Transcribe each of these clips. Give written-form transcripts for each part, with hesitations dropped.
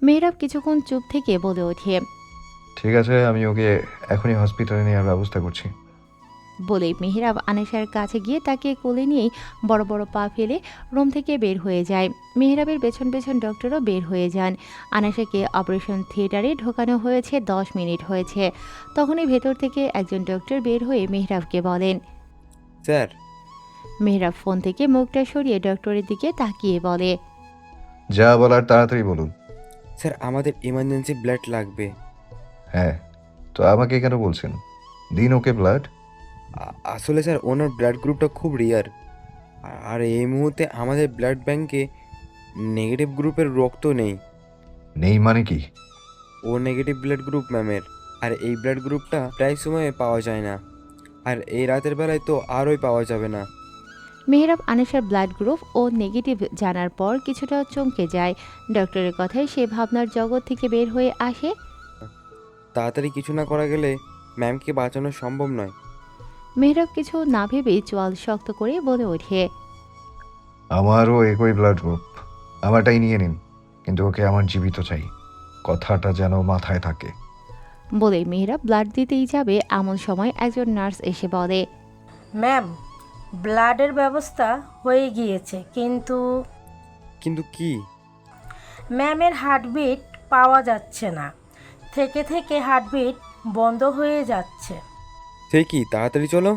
মেহরাব কিছুক্ষণ চুপ থেকে বলে ওঠে। ঠিক আছে, আমি ওকে এখনই হসপিটালে নেওয়ার ব্যবস্থা করছি। বলেই মেহরাব আনেশার কাছে গিয়ে তাকে কোলে নিয়েই বড় বড় পা ফেলে রুম থেকে বের হয়ে যায়। মেহরাবের পেছন পেছন ডক্টরও বের হয়ে যান। আনেশাকে অপারেশন থিয়েটারে ঢোকানো হয়েছে 10 মিনিট হয়েছে। তখনই ভেতর থেকে একজন ডক্টর বের হয়ে মেহরাবকে বলেন। স্যার। মেহরাব ফোন থেকে মুখটা সরিয়ে ডক্টরের দিকে তাকিয়ে বলে। যা বলার তাড়াতাড়ি বলুন। স্যার, আমাদের ইমার্জেন্সি ব্লাড লাগবে। হ্যাঁ, তো আমাকে কেন বলছেন? দিন ওকে ব্লাড। আসলে স্যার, ওনার ব্লাড গ্রুপটা খুব রেয়ার। আর এই মুহূর্তে আমাদের ব্লাড ব্যাংকে নেগেটিভ গ্রুপের রক্ত নেই। নেই মানে কি? ও নেগেটিভ ব্লাড গ্রুপ ম্যামের। আর এই ব্লাড গ্রুপটা প্রায় সময়ে পাওয়া যায় না। আর এই রাতের বেলায় তো আরই পাওয়া যাবে না। মেহরাব আনেশার ব্লাড গ্রুপ ও নেগেটিভ জানার পর কিছুটা চমকে যায়। ডক্টরের কথায় সে ভাবনার জগৎ থেকে বের হয়ে আসে। তাড়াতাড়ি কিছু না করা গেলে ম্যামকে বাঁচানো সম্ভব নয়। মেহরাব কিছু না ভেবেই চোয়াল শক্ত করে বলে ওঠে। আমারও একই ব্লাড গ্রুপ, আমারটাই নিয়ে নিন, কিন্তু ওকে আমার জীবিত চাই। কথাটা যেন মাথায় থাকে। বলে মেহরাব ব্লাড দিতেই যাবে এমন সময় একজন নার্স এসে বলে। ম্যাম, ব্লাডের ব্যবস্থা হয়ে গিয়েছে, কিন্তু কিন্তু কি? ম্যামের হার্টবিট পাওয়া যাচ্ছে না। থেকে থেকে হার্টবিট বন্ধ হয়ে যাচ্ছে। সে কি, তাড়াতাড়ি চলো।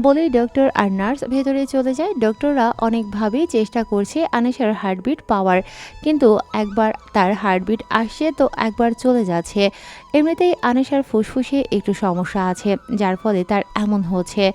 বলেই ডক্টর আর নার্স ভেতরে চলে যায়। ডক্টররা অনেকভাবেই চেষ্টা করছে আনেশার হার্টবিট পাওয়ার, কিন্তু একবার তার হার্টবিট আসছে তো একবার চলে যাচ্ছে। এমনিতেই আনেশার ফুসফুসে একটু সমস্যা আছে, যার ফলে তার এমন হচ্ছে।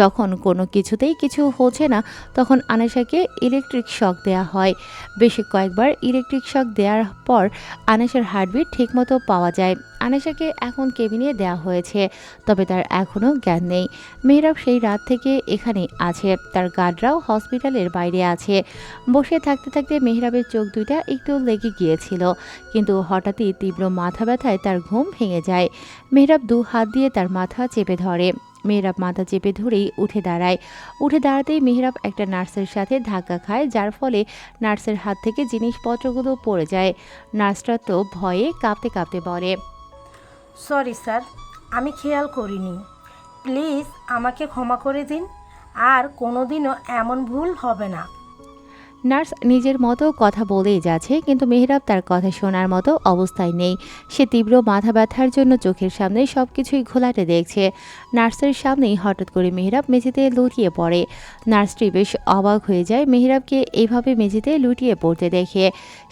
যখন কোনো কিছুতেই কিছু হচ্ছে না তখন আনেশাকে ইলেকট্রিক শক দেওয়া হয়। বেশ কয়েকবার ইলেকট্রিক শক দেওয়ার পর আনেশার হার্টবিট ঠিকমতো পাওয়া যায়। আনেশাকে এখন কেবিনে দেওয়া হয়েছে, তবে তার এখনও জ্ঞান নেই। মেহরাব সেই রাত থেকে এখানেই আছে, তার গার্ডরাও হসপিটালের বাইরে আছে। বসে থাকতে থাকতে মেহরাবের চোখ দুইটা একটু লেগে গিয়েছিল, কিন্তু হঠাৎই তীব্র মাথা ব্যথায় তার ঘুম ভেঙে যায়। মেহরাব 2 হাত দিয়ে তার মাথা চেপে ধরে। মেহরাব মাথা চেপে ধরেই উঠে দাঁড়ায়। উঠে দাঁড়াতেই মেহরাব একটা নার্সের সাথে ধাক্কা খায়, যার ফলে নার্সের হাত থেকে জিনিসপত্রগুলো পড়ে যায়। নার্সটা তো ভয়ে কাঁপতে কাঁপতে বলে। সরি স্যার, আমি খেয়াল করিনি। প্লিজ আমাকে ক্ষমা করে দিন। আর কোনোদিনও এমন ভুল হবে না। নার্স নিজের মতো কথা বলেই যাচ্ছে, কিন্তু মেহরাব তার কথা শোনার মতো অবস্থায় নেই। সে তীব্র মাথা ব্যথার জন্য চোখের সামনে সবকিছুই ঘোলাটে দেখছে। নার্সের সামনেই হঠাৎ করে মেহরাব মেঝেতে লুটিয়ে পড়ে। নার্সটি বেশ অবাক হয়ে যায় মেহরাবকে এইভাবে মেঝেতে লুটিয়ে পড়তে দেখে।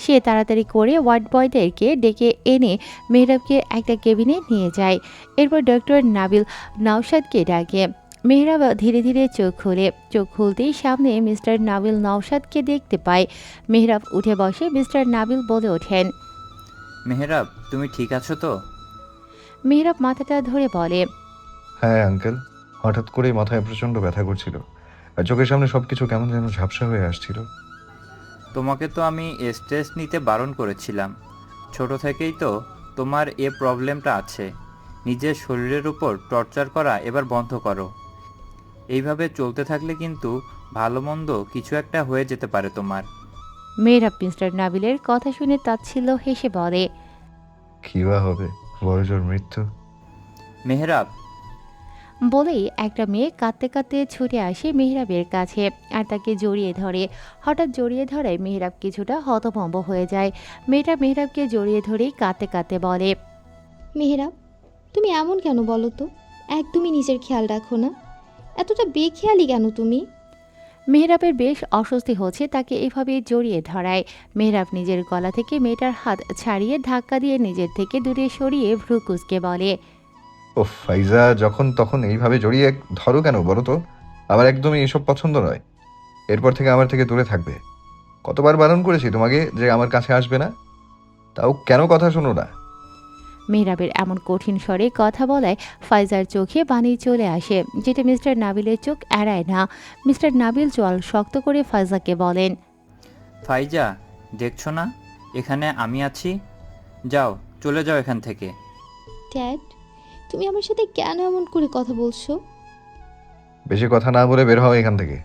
সে তাড়াতাড়ি করে ওয়ার্ড বয়দেরকে ডেকে এনে মেহরাবকে একটা কেবিনে নিয়ে যায়। এরপর ডক্টর নাবিল নওশাদকে ডাকে। মেহরাব ধীরে ধীরে চোখ খোলে। চোখ খুলতেই সামনে মিস্টার নাবিল নওশাদকে দেখতে পায়। মেহরাব উঠে বসে মিস্টার নাবিল বলে ওঠেন। মেহরাব, তুমি ঠিক আছো তো? মেহরাব মাথাটা ধরে বলে। হ্যাঁ আঙ্কেল, হঠাৎ করেই মাথায় প্রচণ্ড ব্যথা করছিল, আর চোখের সামনে সবকিছু কেমন যেন ঝাপসা হয়ে আসছিল। তোমাকে তো আমি স্ট্রেস নিতে বারণ করেছিলাম। ছোট থেকেই তো তোমার এ প্রবলেমটা আছে। নিজের শরীরের উপর টর্চার করা এবার বন্ধ করো। এইভাবে চলতে থাকলে কিন্তু ভালো মন্দ কিছু একটা হয়ে যেতে পারে তোমার। মেহরাব মিস্টার নাবিলের কথা শুনে তাচ্ছিল্য হেসে বলে। কী বা হবে, বড়জোর মৃত্যু। মেহরাব, বলেই একটা মেয়ে কাঁদতে কাঁদতে ছুটে আসে মেহরাবের কাছে আর তাকে জড়িয়ে ধরে। হঠাৎ জড়িয়ে ধরায় মেহরাব কিছুটা হতভম্ব হয়ে যায়। মেয়েটা মেহরাবকে জড়িয়ে ধরেই কাঁদতে কাঁদতে বলে। মেহরাব, তুমি এমন কেন বলো তো? একদমই নিজের খেয়াল রাখো না। এতটা বেখেয়ালি কেন তুমি? মেহরাবের বেশ অস্বস্তি হচ্ছে তাকে এভাবে জড়িয়ে ধরায়। মেহরাব নিজের গলা থেকে মেয়েটার হাত ছাড়িয়ে ধাক্কা দিয়ে নিজের থেকে দূরে সরিয়ে ভ্রু কুঁচকে বলে। ও ফাইজা, যখন তখন এইভাবে জড়িয়ে ধরো কেন বলো তো? আমার একদমই এসব পছন্দ নয়। এরপর থেকে আমার থেকে দূরে থাকবে। কতবার বারণ করেছি তোমাকে যে আমার কাছে আসবে না, তাও কেন কথা শোনো না? মেহরাবের এমন কঠিন স্বরে কথা বলায় ফাইজার চোখে পানি চলে আসে, যেটা মিস্টার নাবিলের চোখ এড়ায় না। মিস্টার নাবিল চোয়াল শক্ত করে ফাইজাকে বলেন। ফাইজা, দেখছো না এখানে আমি আছি? যাও, চলে যাও এখান থেকে। ড্যাড, তুমি আমার সাথে কেন এমন করে কথা বলছো? বেশি কথা না বলে বের হও এখান থেকে।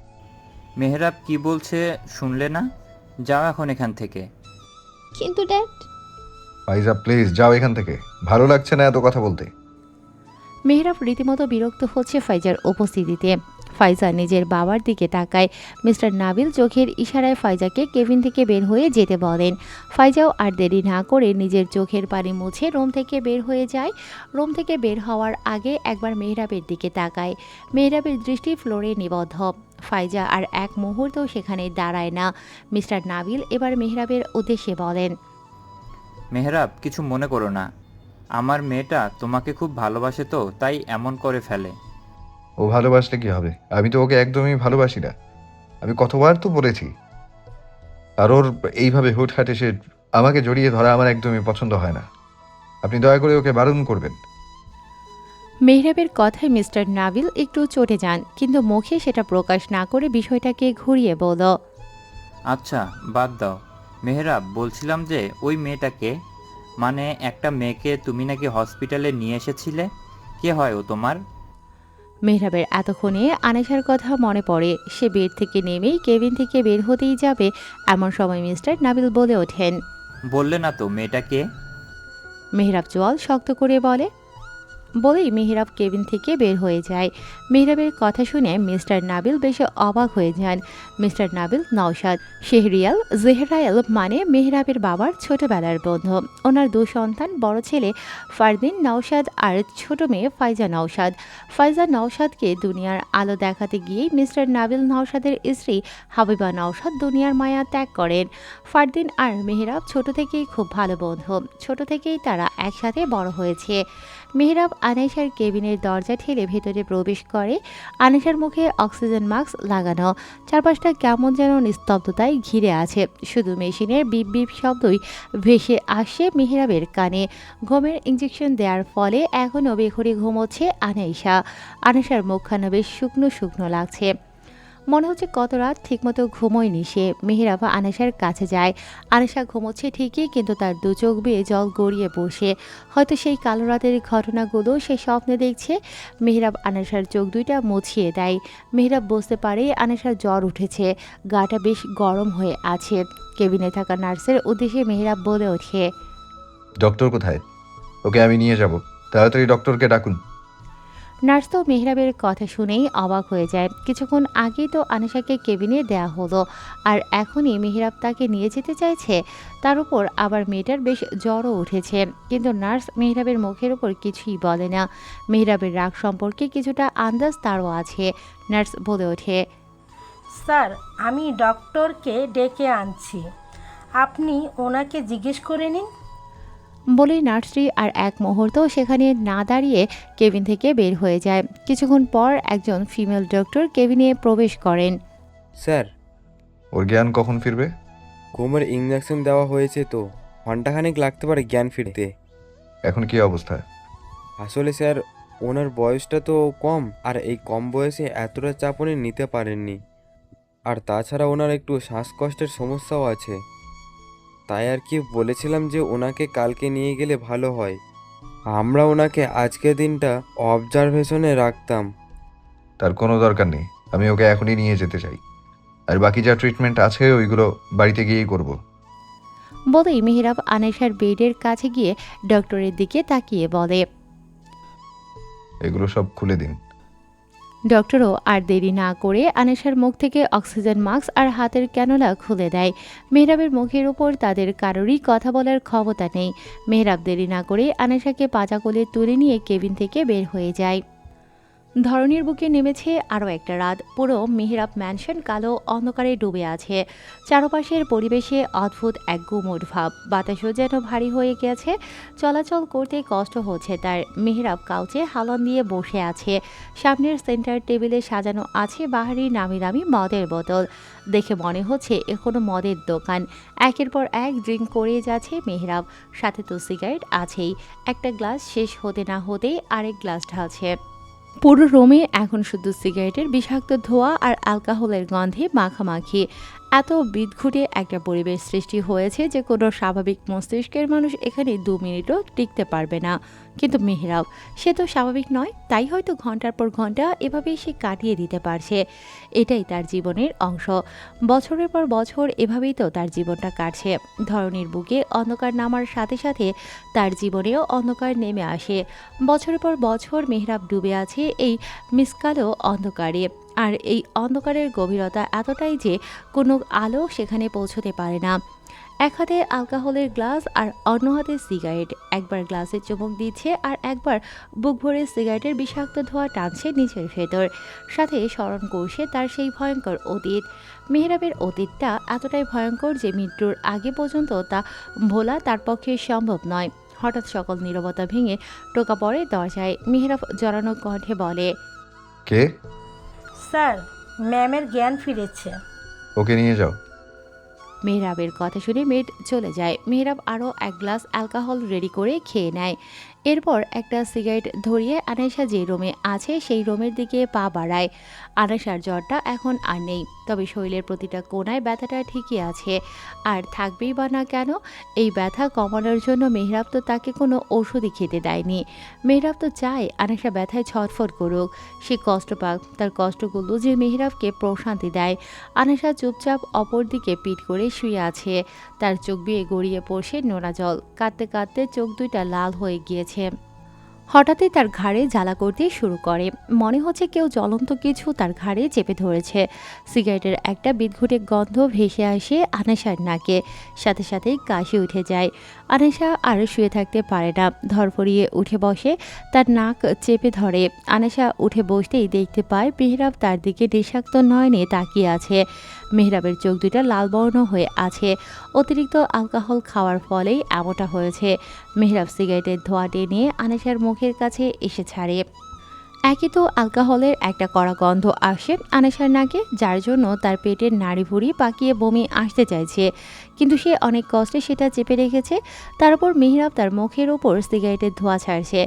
মেহরাব কি বলছে শুনলে না? যাও এখন এখান থেকে। কিন্তু ড্যাড, ফাইজা প্লিজ যাও এখান থেকে, ভালো লাগছে না এত কথা বলতে। মেহরাব রীতিমতো বিরক্ত হচ্ছে ফাইজার উপস্থিতিতে। ফাইজা নিজের বাবার দিকে তাকায়। মিস্টার নাবিল চোখের ইশারায় ফাইজাকে কেবিন থেকে বের হয়ে যেতে বলেন। ফাইজাও আর দেরি না করে নিজের চোখের পানি মুছে রুম থেকে বের হয়ে যায়। রুম থেকে বের হওয়ার আগে একবার মেহরাবের দিকে তাকায়। মেহরাবের দৃষ্টি ফ্লোরে নিবদ্ধ। ফাইজা আর এক মুহূর্তও সেখানে দাঁড়ায় না। মিস্টার নাবিল এবার মেহরাবের উদ্দেশ্যে বলেন, মেহরাব, কিছু মনে করো না। আমার মেয়েটা তোমাকে খুব ভালোবাসে তো তাই এমন করে ফেলে। ও ভালোবাসলে কি হবে? আমি তো ওকে একদমই ভালোবাসি না। আমি কতবার তো বলেছি। আর ওর এইভাবে হুটহাট এসে আমাকে জড়িয়ে ধরা আমার একদমই পছন্দ হয় না। আপনি দয়া করে ওকে বারণ করবেন। মেহরাবের কথায় মিস্টার নাবিল একটু চটে যান, কিন্তু মুখে সেটা প্রকাশ না করে বিষয়টাকে ঘুরিয়ে বলল, আচ্ছা বাদ দাও। মেহরাব, বলছিলাম যে ওই মেয়েটাকে, মানে একটা মেয়েকে তুমি নাকি হসপিটালে নিয়ে এসেছিলে, কে হয় ও তোমার? মেহরাবের এতক্ষণে আনেশার কথা মনে পড়ে। সে বেড থেকে নেমেই কেবিন থেকে বের হতেই যাবে, এমন সময় মিস্টার নাবিল বলে ওঠেন। বললে না তো মেয়েটাকে? মেহরাব চোয়াল শক্ত করে বলেই মেহরাব কেবিন থেকে বের হয়ে যায়। মেহরাবের কথা শুনে মিস্টার নাবিল বেশ অবাক হয়ে যান। মিস্টার নাবিল নওশাদ শেহরিয়াল জেহরায়েল, মানে মেহরাবের বাবার ছোটবেলার বন্ধু। ওনার 2 সন্তান, বড় ছেলে ফারদিন নওশাদ আর ছোট মেয়ে ফাইজা নওশাদ। ফাইজা নওশাদকে দুনিয়ার আলো দেখাতে গিয়েই মিস্টার নাবিল নওশাদের স্ত্রী হাবিবা নওশাদ দুনিয়ার মায়া ত্যাগ করেন। ফারদিন আর মেহরাব ছোট থেকেই খুব ভালো বন্ধু। ছোট থেকেই তারা একসাথে বড় হয়েছে। মেহরাব আনেশার কেবিনের দরজা ঠেলে ভেতরে প্রবেশ করে। আনেশার মুখে অক্সিজেন মাস্ক লাগানো। চারপাশটা কেমন যেন নিস্তব্ধতায় ঘিরে আছে। শুধু মেশিনের বিপ বিপ শব্দই ভেসে আসে মেহরাবের কানে। ঘুমের ইঞ্জেকশন দেওয়ার ফলে এখনও বেঘরে ঘুমোচ্ছে আনেশা। আনেশার মুখখানা বেশ শুকনো শুকনো লাগছে। মনে হচ্ছে কত রাত ঠিকমতো ঘুমোয়নি সে। মেহরাব আনেশার কাছে যায়। আনেশা ঘুমোচ্ছে ঠিকই, কিন্তু তার 2 চোখ বেয়ে জল গড়িয়ে বসে। হয়তো সেই কালো রাতের ঘটনাগুলো সে স্বপ্নে দেখছে। মেহরাব আনেশার চোখ 2টা মুছিয়ে দেয়। মেহরাব বুঝতে পারে আনেশার জ্বর উঠেছে, গাটা বেশ গরম হয়ে আছে। কেবিনে থাকা নার্সের উদ্দেশ্যে মেহরাব বলে ওঠে, ডক্টর কোথায়? ওকে আমি নিয়ে যাব। তাড়াতাড়ি ডক্টরকে ডাকুন। নার্স তো মেহরাবের কথা শুনেই অবাক হয়ে যায়। কিছুক্ষণ আগেই তো আনেশাকে কেবিনে দেয়া হলো, আর এখনই মেহরাব তাকে নিয়ে যেতে চাইছে। তার উপর আবার মেয়েটার বেশ জ্বরও উঠেছে, কিন্তু নার্স মেহরাবের মুখের উপর কিছুই বলে না। মেহরাবের রাগ সম্পর্কে কিছুটা আন্দাজ তারও আছে। নার্স বলে ওঠে, স্যার, আমি ডক্টরকে ডেকে আনছি, আপনি ওনাকে জিজ্ঞেস করে নিন। বলেই নার্সটি আর এক মুহূর্ত সেখানে না দাঁড়িয়ে কেবিন থেকে বের হয়ে যায়। কিছুক্ষণ পর একজন ফিমেল ডক্টর কেবিনে প্রবেশ করেন। স্যার, ওর জ্ঞান কখন ফিরবে? ঘুমের ইঞ্জেকশন দেওয়া হয়েছে তো ঘন্টাখানেক লাগতে পারে জ্ঞান ফিরতে। এখন কি অবস্থা? আসলে স্যার, ওনার বয়সটা তো কম, আর এই কম বয়সে এতটা চাপ উনি নিতে পারেননি। আর তাছাড়া ওনার একটু শ্বাসকষ্টের সমস্যাও আছে। তাই আর কি বলেছিলাম যে ওনাকে কালকে নিয়ে গেলে ভালো হয়। আমরা ওনাকে আজকের দিনটা অবজারভেশনে রাখতাম। তার কোনো দরকার নেই। আমি ওকে এখনই নিয়ে যেতে চাই। আর বাকি যা ট্রিটমেন্ট আছে ওইগুলো বাড়িতে গিয়েই করব। বলেই মেহরাব আনেশার বেডের কাছে গিয়ে ডক্টরের দিকে তাকিয়ে বলে। এগুলো সব খুলে দিন। ডক্টরও আর দেরি না করে আনেশার মুখ থেকে অক্সিজেন মাস্ক আর হাতের ক্যানোলা খুলে দেয়। মেহরাবের মুখের উপর তাদের কারোরই কথা বলার ক্ষমতা নেই। মেহরাব দেরি না করে আনেশাকে পাজা কোলে তুলে নিয়ে কেবিন থেকে বের হয়ে যায়। ধরনীর বুকে নেমেছে আরও একটা রাত। পুরো মেহরাব ম্যানশন কালো অন্ধকারে ডুবে আছে। চারপাশের পরিবেশে অদ্ভুত এক গুমোট ভাব। বাতাসও যেন ভারী হয়ে গেছে। চলাচল করতে কষ্ট হচ্ছে তার। মেহরাব কাউচে হালন দিয়ে বসে আছে। সামনের সেন্টার টেবিলে সাজানো আছে বাহারি নামি দামি মদের বোতল। দেখে মনে হচ্ছে এ কোনো মদের দোকান। একের পর এক ড্রিঙ্ক করে যাচ্ছে মেহরাব। সাথে তো সিগারেট আছেই। একটা গ্লাস শেষ হতে না হতেই আরেক গ্লাস ঢালছে। পুরো রুমে এখন শুধু সিগারেটের বিষাক্ত ধোঁয়া আর অ্যালকোহলের গন্ধে মাখামাখি। এত বিদঘুটে একটা পরিবেশ সৃষ্টি হয়েছে যে কোনো স্বাভাবিক মস্তিষ্কের মানুষ এখানে 2 মিনিটও টিকতে পারবে না। কিন্তু মেহরাব, সে তো স্বাভাবিক নয়, তাই হয়তো ঘন্টার পর ঘন্টা এভাবেই সে কাটিয়ে দিতে পারছে। এটাই তার জীবনের অংশ। বছরের পর বছর এভাবেই তো তার জীবনটা কাটছে। ধরনীর বুকে অন্ধকার নামার সাথে সাথে তার জীবনেও অন্ধকার নেমে আসে। বছরের পর বছর মেহরাব ডুবে আছে এই মিসকালো অন্ধকারে। আর এই অন্ধকারের গভীরতা এতটাই যে কোনো আলো সেখানে পৌঁছতে পারে না। এক হাতে অ্যালকোহলের গ্লাস আর অন্য হাতে সিগারেট, একবার গ্লাসে চুমুক দিচ্ছে আর একবার বুক ভরে সিগারেটের বিষাক্ত ধোঁয়া টানছে নিচের ভেতর। সাথে স্মরণ করছে তার সেই ভয়ঙ্কর অতীত। মেহরাবের অতীতটা এতটাই ভয়ঙ্কর যে মৃত্যুর আগে পর্যন্ত তা ভোলা তার পক্ষে সম্ভব নয়। হঠাৎ সকল নীরবতা ভেঙে টোকা পড়ে দরজায়। মেহরাব জড়ানো কণ্ঠে বলে, কে? স্যার, ম্যামের জ্ঞান ফিরেছে। ওকে নিয়ে যাও। মেহরাবের কথা শুনে মেড চলে যায়। মেহরাব আরও এক গ্লাস অ্যালকোহল রেডি করে খেয়ে নেয়। এরপর একটা সিগারেট ধরিয়ে আনাইশা যে রুমে আছে সেই রুমের দিকে পা বাড়ায়। আনাইশার জ্বরটা এখন আর নেই, তবে শরীরের প্রতিটা কোণায় ব্যথাটা ঠিকই আছে। আর থাকবেই বা না কেন? এই ব্যথা কমানোর জন্য মেহরাব তো তাকে কোনো ওষুধই খেতে দেয়নি। মেহরাব তো চায় আনাইশা ব্যথায় ছটফট করুক, সে কষ্ট পাক। তার কষ্টগুলো যে মেহরাবকে প্রশান্তি দেয়। আনাইশা চুপচাপ অপর দিকে পিঠ করে শুয়ে আছে। তার চোখ বেয়ে গড়িয়ে পড়ছে নোনা জল। কাঁদতে কাঁদতে চোখ দুইটা লাল হয়ে গিয়েছে। হঠাৎই তার ঘাড়ে জ্বালা করতে শুরু করে। মনে হচ্ছে কেউ জ্বলন্ত কিছু তার ঘাড়ে চেপে ধরেছে। সিগারেটের একটা বিদঘুটে গন্ধ ভেসে আসে আনেশার নাকে। সাথে সাথেই কাশি উঠে যায়। আনেশা আর শুয়ে থাকতে পারে না, ধরফরিয়ে উঠে বসে, তার নাক চেপে ধরে। আনেশা উঠে বসতেই দেখতে পায় মেহরাব তার দিকে নিঃশাক্ত নয়নে তাকিয়ে আছে। মেহরাবের চোখ দুইটা লাল বর্ণ হয়ে আছে। অতিরিক্ত অ্যালকোহল খাওয়ার ফলেই এমনটা হয়েছে। মেহরাব সিগারেটের ধোঁয়া টেনে আনেশার মুখের কাছে এসে ছাড়ে। একই তো অ্যালকোহলের একটা কড়া গন্ধ আসে আনেশার নাকে, যার জন্য তার পেটের নাড়িভুড়ি পাকিয়ে বমি আসতে চাইছে। কিন্তু সে অনেক কষ্টে সেটা চেপে রেখেছে। তারপর মেহরাব তার মুখের ওপর সিগারেটের ধোঁয়া ছাড়ছে।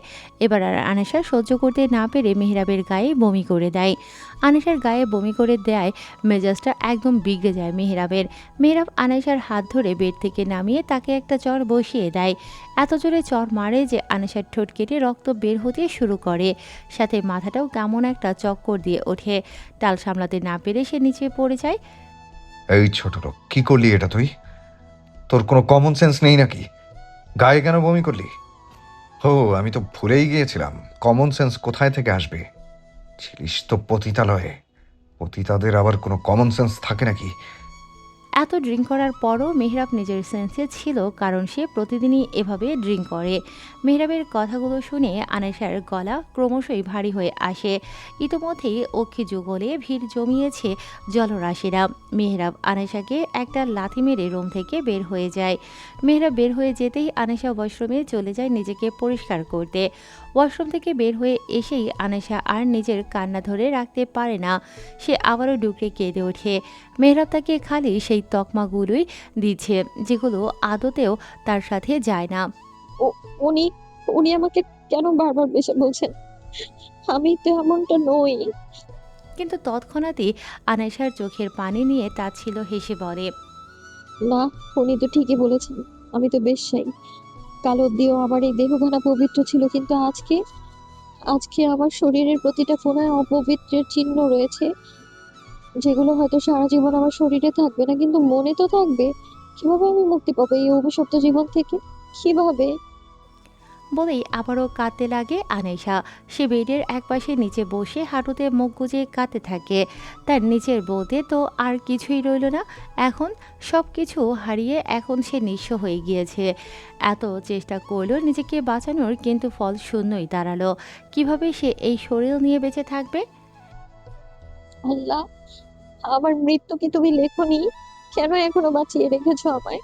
এবার আর আনেশা সহ্য করতে না পেরে মেহরাবের গায়ে বমি করে দেয়। আনেশার গায়ে বমি করে দেয় মেজাজটা একদম বিগড়ে যায় মেহরাবের। মেহরাব আনেশার হাত ধরে বেড থেকে নামিয়ে তাকে একটা চড় বসিয়ে দেয়। এত জোরে চড় মারে যে আনেশার ঠোঁট কেটে রক্ত বের হতে শুরু করে। সাথে মাথাটাও কেমন একটা চক্কর দিয়ে ওঠে। টাল সামলাতে না পেরে সে নিচে পড়ে যায়। এই ছোট লোক, কি করলি এটা তুই? তোর কোনো কমন সেন্স নেই নাকি? গায়ে কেন বমি করলি? ও, আমি তো ভুলেই গিয়েছিলাম। কমন সেন্স কোথায় থেকে আসবে? ছিলিস তো পতিতালয়ে। পতিতাদের আবার কোনো কমন সেন্স থাকে নাকি? এত ড্রিঙ্ক করার পরও মেহরাব নিজের সেন্সে ছিল, কারণ সে প্রতিদিনই এভাবে ড্রিঙ্ক করে। মেহরাবের কথাগুলো শুনে আনেশার গলা ক্রমশই ভারী হয়ে আসে। ইতোমধ্যেই অক্ষি যুগলে ভিড় জমিয়েছে জলরাশিরা। মেহরাব আনেশাকে একটা লাথি মেরে রুম থেকে বের হয়ে যায়। মেহরাব বের হয়ে যেতেই আনেশা ওয়াশরুমে চলে যায় নিজেকে পরিষ্কার করতে। ওয়াশরুম থেকে বের হয়ে এসেই আনেশা আর নিজের কান্না ধরে রাখতে পারে না। সে আবারও ডুকরে কেঁদে ওঠে। মেহরাব তাকে খালি সেই তকমাগুলোই দিচ্ছে, যেগুলো আদতেও তার সাথে যায় না। ও উনি উনি আমাকে কেন বারবার বেশি বলছেন? আমি তো এমনটা নই। কিন্তু তৎক্ষণাৎই আনেশার চোখের পানি নিয়ে তাচ্ছিল হেসে বলে, না, উনি তো ঠিকই বলেছেন। আমি তো বেশ্যাই। কালো দিয়েও আমার এই দেহখানা পবিত্র ছিল, কিন্তু আজকে আজকে আমার শরীরের প্রতিটা কোণায় অপবিত্রের চিহ্ন রয়েছে, যেগুলো হয়তো সারা জীবন আমার শরীরে থাকবে না, কিন্তু মনে তো থাকবে। কিভাবে আমি মুক্তি পাবো এই অভিশপ্ত জীবন থেকে? কিভাবে? বলেই আবারও কাঁদতে লাগে আনেশা। সে বেডের একপাশে নিচে বসে হাঁটুতে মুখ গুজে কাঁদতে থাকে। তার নিচের বলতে তো আর কিছুই রইল না। এখন সব কিছু হারিয়ে এখন সে নিঃস্ব হয়ে গিয়েছে। এত চেষ্টা করলো নিজেকে বাঁচানোর, কিন্তু ফল শূন্যই দাঁড়ালো। কিভাবে সে এই শরীর নিয়ে বেঁচে থাকবে? আল্লাহ, আমার মৃত্যু কি তুমি লেখনি? কেন এখনো বাঁচিয়ে রেখেছো আমায়?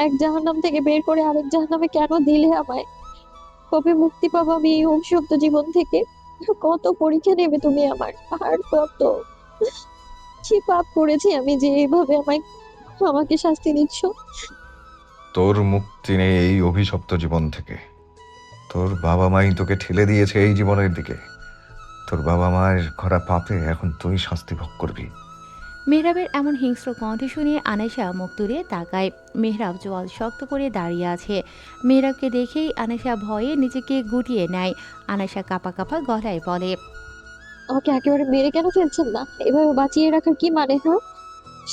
এক জাহান্নাম থেকে বের করে আরেক জাহান্নামে কেন দিলে আমায়? কবে মুক্তি পাবো আমি এই অভিশপ্ত জীবন থেকে? কত পরীক্ষা নেবে তুমি আমার? আর কত? কি পাপ করেছি আমি যে এইভাবে আমাকে শাস্তি দিচ্ছ? তোর মুক্তি নেই এই অভিশপ্ত জীবন থেকে। তোর বাবা মাই তোকে ঠেলে দিয়েছে এই জীবনের দিকে। তোর বাবা মায়ের করা পাপে এখন তুই শাস্তি ভোগ করবি। মেহরাবের এমন হিংস্র কণ্ঠ শুনে আনেশা মুখ তুলে তাকায়। মেহরাব চোয়াল শক্ত করে দাঁড়িয়ে আছে। মেহরাবকে দেখেই আনেশা ভয়ে নিজেকে গুটিয়ে নেয়। আনেশা কাঁপা কাঁপা গলায় বলে, আমাকে একেবারে মেরে কেন ফেলছেন না? এভাবে বাঁচিয়ে রাখার কি মানে? হ্যাঁ,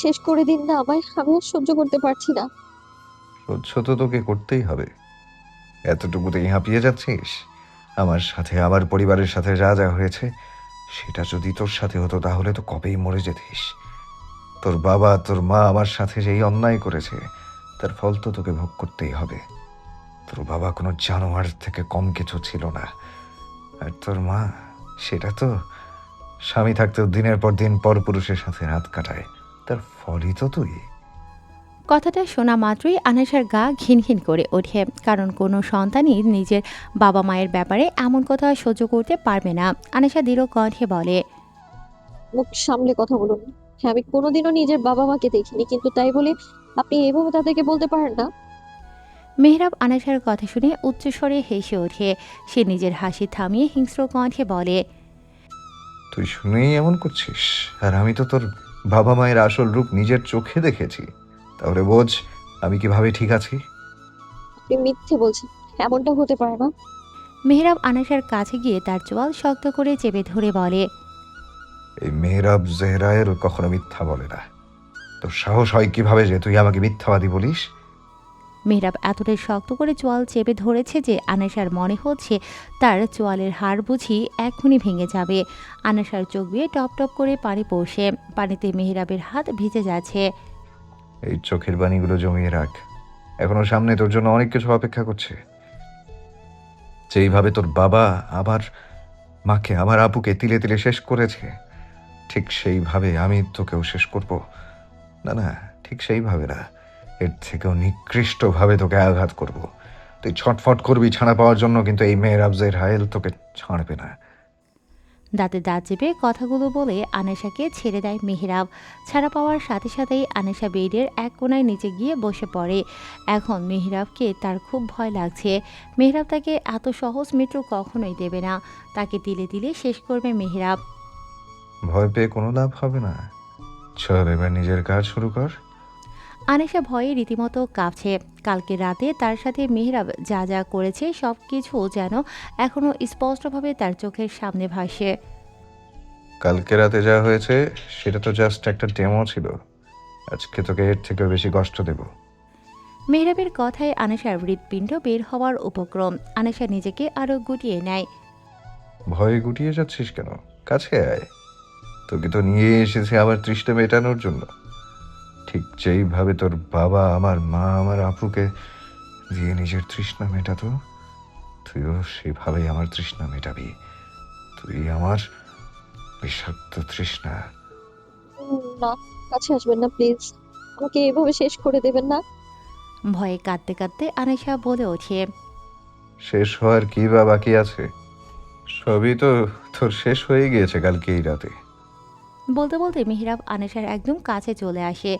শেষ করে দিন না আমায়, আমি আর সহ্য করতে পারছি না। সহ্য তো তোকে করতেই হবে। এতটুকুতেই হাঁপিয়ে যাচ্ছিস? আমার সাথে, আমার পরিবারের সাথে যা যা হয়েছে, সেটা যদি তোর সাথে হতো তাহলে তো কবেই মরে যেতিস। তোর বাবা, তোর মা আমার সাথে যেই অন্যায় করেছে, তার ফল তো তোকে ভোগ করতেই হবে। তোর বাবা কোনো জানোয়ার থেকে কম কিছু ছিল না, আর তোর মা, সেটা তো স্বামী থাকতেও দিনের পর দিন পরপুরুষের সাথে রাত কাটায়, তার ফলই তো তুই। কথাটা শোনা মাত্রই আনেশার গা ঘিনঘিন করে ওঠে, কারণ কোনো সন্তানই নিজের বাবা মায়ের ব্যাপারে এমন কথা সহ্য করতে পারবে না। আনেশা দৃঢ় কণ্ঠে বলে, মুখ সামলে কথা বলুন। হ্যাঁ, আমি কোনোদিনও নিজের বাবা মাকে দেখিনি, কিন্তু তাই বলে আপনি এভাবে তাদেরকে বলতে পারেন না। মেহরাব আনেশার কথা শুনে উচ্চস্বরে হেসে ওঠে। সে নিজের হাসি থামিয়ে হিংস্র কণ্ঠে বলে, তুই শুনেই এমন করছিস, আর আমি তো তোর বাবা মায়ের আসল রূপ নিজের চোখে দেখেছি। তাহলে বোঝ আমি কিভাবে ঠিক আছি। আপনি মিথ্যে বলছেন, এমনটা হতে পারে না। মেহরাব আনেশার কাছে গিয়ে তার চোয়াল শক্ত করে চেপে ধরে বলে, এই মেহরাব জেহরায়ের কখনো মিথ্যা বলে না। তোর সাহস হয় কিভাবে যে তুই আমাকে মিথ্যাবাদী বলিস? মেহরাব এতটাই শক্ত করে চোয়াল চেপে ধরেছে যে আনেশার মনে হচ্ছে তার চোয়ালের হাড় বুঝি এক্ষুনি ভেঙে যাবে। আনেশার চোখ দিয়ে টপ টপ করে পানি পড়ছে। পানিতে মেহরাবের হাত ভিজে যাচ্ছে। এই চোখের বাণীগুলো জমিয়ে রাখ, এখনো সামনে তোর জন্য অনেক কিছু অপেক্ষা করছে। যেইভাবে তোর বাবা আমার মাকে, আমার আপুকে তিলে তিলে শেষ করেছে, ঠিক সেইভাবে আমি তোকেও শেষ করব। না না, ঠিক সেইভাবে না, এর থেকেও নিকৃষ্টভাবে তোকে আঘাত করব। তুই ছটফট করবি ছাড়া পাওয়ার জন্য, কিন্তু এই মেয়ের আফজের হায়েল তোকে ছাড়বে না। দাঁতে দাঁত চেপে কথাগুলো বলে আনেশাকে ছেড়ে দেয় মেহরাব। ছাড়া পাওয়ার সাথে সাথেই আনেশা বেডের এক কোণায় নিচে গিয়ে বসে পড়ে। এখন মেহরাবকে তার খুব ভয় লাগছে। মেহরাব তাকে এত সহজ মৃত্যু কখনোই দেবে না। তাকে তিলে তিলে শেষ করবে মেহরাব। ভয় পেয়ে কোনো লাভ হবে না। চল এবার নিজের কাজ শুরু কর। আনেশা ভয়ে রীতিমতো কাঁপছে। কালকে রাতে তার সাথে মেহরাব যা যা করেছে সব কিছু যেন এখনও স্পষ্টভাবে তার চোখের সামনে ভাসে। কালকে রাতে যা হয়েছে সেটা তো জাস্ট একটা ডেমো ছিল। আজকে তোকে এর থেকেও বেশি কষ্ট দেব। মেহরাবের কথায় আনেশার হৃৎপিণ্ড বের হওয়ার উপক্রম। আনেশা নিজেকে আরও গুটিয়ে নেয়। ভয়ে গুটিয়ে যাচ্ছিস কেন? কাছে আয়। তোকে তো নিয়ে এসেছে আমার তৃষ্ণা মেটানোর জন্য। ঠিক যেইভাবে তোর বাবা আমার মা আমার আপুকে দিয়ে নিজের তৃষ্ণা মেটাতো, তুইও সেভাবেই আমার তৃষ্ণা মেটাবি। তুই আমার বিষাক্ত তৃষ্ণা। না, কাছে আসবেন না প্লিজ, আমাকে এভাবে শেষ করে দেবেন না। ভয়ে কাঁদতে কাঁদতে আনেশা বলে ওঠে, শেষ হওয়ার কি বা বাকি আছে? সবই তো তোর শেষ হয়ে গিয়েছে কালকে এই রাতে। বলতে বলতে মেহরাব আনেশার একদম কাছে চলে আসে।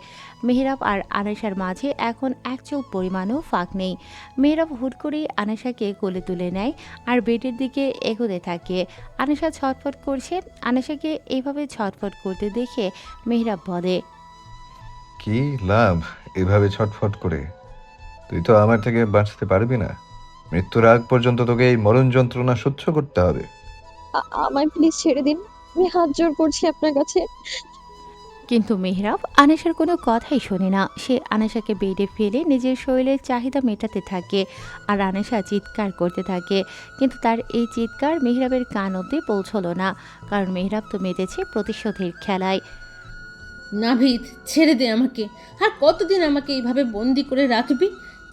মেহরাব আর আনেশার মাঝে এখন এক চুল পরিমাণও ফাঁক নেই। মেহরাব হুট করেই আনেশাকে কোলে তুলে নেয় আর বেডের দিকে এগোতে থাকে। আনেশা ছটফট করছে। আনেশাকে এইভাবে ছটফট করতে দেখে মেহরাব বলে, কি লাভ এভাবে ছটফট করে? তুই তো আমার থেকে বাঁচতে পারবি না। মৃত্যুর আগ পর্যন্ত তোকে এই মরণ যন্ত্রণা সহ্য করতে হবে। আমায় প্লিজ ছেড়ে দিন, আমি হাত জোড় করছি আপনার কাছে। কিন্তু মেহরাব আনেশার কোনো কথাই শোনে না। সে আনেশাকে বেডে ফেলে নিজের শরীরের চাহিদা মেটাতে থাকে আর আনেশা চিৎকার করতে থাকে। কিন্তু তার এই চিৎকার মেহরাবের কান অব্দি পৌঁছলো না, কারণ মেহরাব তো মেতেছে প্রতিশোধের খেলায়। নাভিদ, ছেড়ে দে আমাকে। আর কতদিন আমাকে এইভাবে বন্দি করে রাখবি?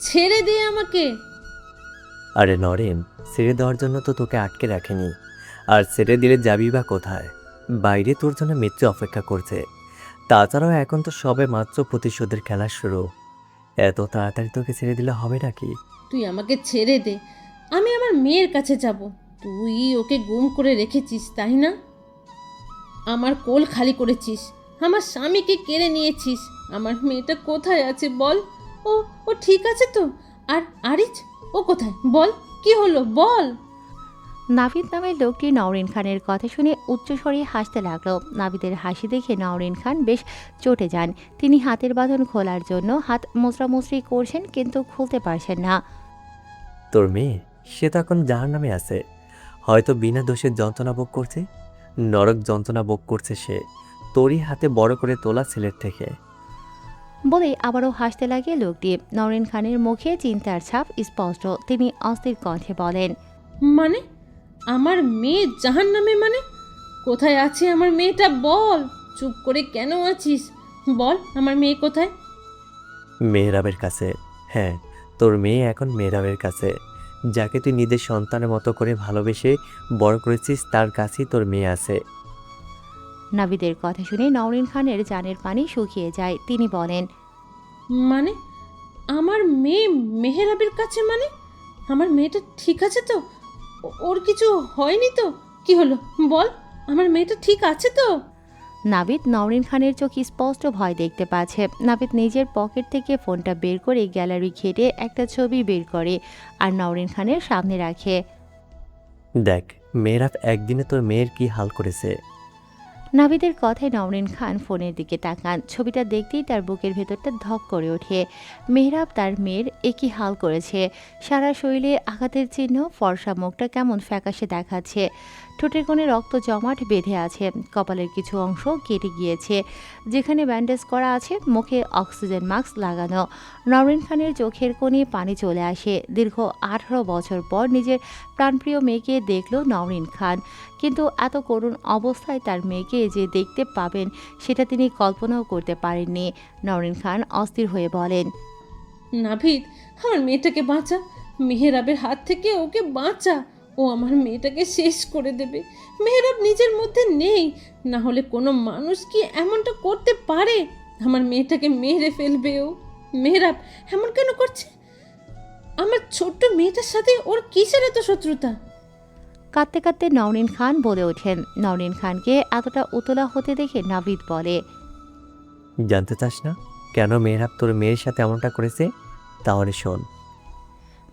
ছেড়ে দে আমাকে। আরে নরেন, ছেড়ে দেওয়ার জন্য তো তোকে আটকে রাখেনি। আর ছেড়ে দিলে যাবি বা কোথায়? বাইরে তোর জন্য মৃত্যু অপেক্ষা করছে। তাছাড়াও এখন তো সবে মাত্র প্রতিশোধের খেলা শুরু। এত তাড়াতাড়ি তোকে ছেড়ে দিলে হবে নাকি? তুই আমাকে ছেড়ে দে, আমি আমার মেয়ের কাছে যাব। তুই ওকে গুম করে রেখেছিস, তাই না? আমার কোল খালি করেছিস, আমার স্বামীকে কেড়ে নিয়েছিস। আমার মেয়েটা কোথায় আছে বল? ও ও ঠিক আছে তো? আর আরিজ, ও কোথায় বল? কি হলো বল? নাভিদ নামের লোকটি নওরিন খানের কথা শুনে উচ্চস্বরে হাসতে লাগলো। নাভিদের হাসি দেখে নওরিন খান বেশ চটে যান। তিনি হাতের বাঁধন খোলার জন্য হাত মোচড়ামুচড়ি করছেন, কিন্তু খুলতে পারছেন না। তোর মেয়ে সে তো এখন জাহান্নামে আছে, হয়তো বিনা দোষে যন্ত্রণা ভোগ করছে, নরক যন্ত্রণা ভোগ করছে সে, তোরই হাতে বড় করে তোলা ছেলের থেকে। বলে আবারও হাসতে লাগে লোকটি। নওরিন খানের মুখে চিন্তার ছাপ স্পষ্ট। তিনি অস্থির কণ্ঠে বলেন, মানে আমার মেয়ে জাহান্নামে? মানে কোথায় আছে আমার মেয়েটা? বল, চুপ করে কেন আছিস? বল, আমার মেয়ে কোথায়? মেহরাবের কাছে। হ্যাঁ, তোর মেয়ে এখন মেহরাবের কাছে। যাকে তুই নিজের সন্তানের মতো করে ভালোবেসে বড় করেছিস তার কাছেই তোর মেয়ে আছে। নাভিদের কথা শুনে নওরিন খানের জানের পানি শুকিয়ে যায়। তিনি বলেন, মানে আমার মেয়ে মেহেরাবের কাছে? মানে আমার মেয়েটা ঠিক আছে তো? ওর কিছু হয়নি তো? কি হলো বল, আমার মেয়েটা ঠিক আছে তো? নাভিদ নওরিন খানের চোখ স্পষ্ট ভয় দেখতে পাচ্ছে। নাভিদ নিজের পকেট থেকে ফোনটা বের করে গ্যালারি ঘেটে একটা ছবি বের করে আর নওরিন খানের সামনে রাখে। দেখ মেহরাব একদিনে তোর মেয়ের কি হাল করেছে। নাভিদের কথায় নওরিন খান ফোনের দিকে তাকান। ছবিটা দেখতেই তার বুকের ভেতরটা ধক করে ওঠে। মেহরাব তার মেয়ের একই হাল করেছে। সারা শরীরে আঘাতের চিহ্ন, ফর্সা মুখটা কেমন ফ্যাকাশে দেখাচ্ছে। ঠোঁটের কোণে রক্ত জমাট বেঁধে আছে। কপালের কিছু অংশ কেটে গিয়েছে। যেখানে ব্যান্ডেজ করা আছে, মুখে অক্সিজেন মাস্ক লাগানো। নওরিন খানের চোখের কোণে পানি চলে আসে। দীর্ঘ 18 বছর পর নিজের প্রাণপ্রিয় মেয়েকে দেখল নওরিন খান, কিন্তু এত করুণ অবস্থায় তার মেয়েকে যে দেখতে পাবেন সেটা তিনি কল্পনাও করতে পারেননি। নওরিন খান অস্থির হয়ে বলেন, নাভিদ, আমার মেয়েটাকে বাঁচা, মেহেরাবের হাত থেকে ওকে বাঁচা। ও আমার মেয়েটাকে শেষ করে দেবে। মেহেরাব নিজের মধ্যে নেই, না হলে কোনো মানুষ কি এমনটা করতে পারে? আমার মেয়েটাকে মেরে ফেলবে ও। মেহেরাব এমন কেন করছে? আমার ছোট্ট মেয়েটার সাথে ওর কিসের এত শত্রুতা? কাঁদতে কাঁদতে নওরিন খান বলে ওঠেন। নওরিন খানকে এতটা উতলা হতে দেখে নাভিদ বলে, জানতে চাস না কেন মেহরাব তোর মেয়ের সাথে এমনটা করেছে? তাহলে শোন।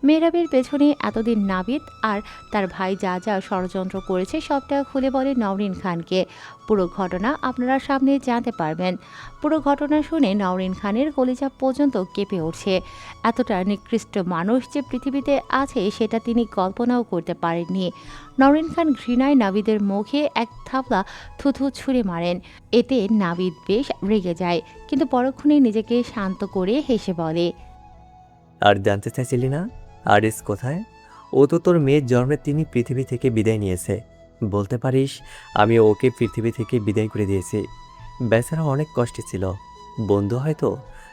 মেহরাবের পেছনে এতদিন নাভিদ আর তার ভাই যা যা ষড়যন্ত্র করেছে সবটা খুলে বলে নওরিন খানকে। পুরো ঘটনা আপনারা সামনে জানতে পারবেন। পুরো ঘটনা শুনে নওরিন খানের কলিজা পর্যন্ত কেঁপে উঠছে। এতটা নিকৃষ্ট মানুষ যে পৃথিবীতে আছে সেটা তিনি কল্পনাও করতে পারেননি। নওরিন খান ঘৃণায় নাভিদের মুখে এক থাপলা থুথু ছুঁড়ে মারেন। এতে নাভিদ বেশ রেগে যায়, কিন্তু পরক্ষণে নিজেকে শান্ত করে হেসে বলে, আর জানতে চাইছিলি না আরিস কোথায়? ও তো তোর মেয়ের জন্মে তিনি পৃথিবী থেকে বিদায় নিয়েছে। বলতে পারিস আমি ওকে পৃথিবী থেকে বিদায় করে দিয়েছি। বেচারা অনেক কষ্টে ছিল, বন্ধু হয়তো,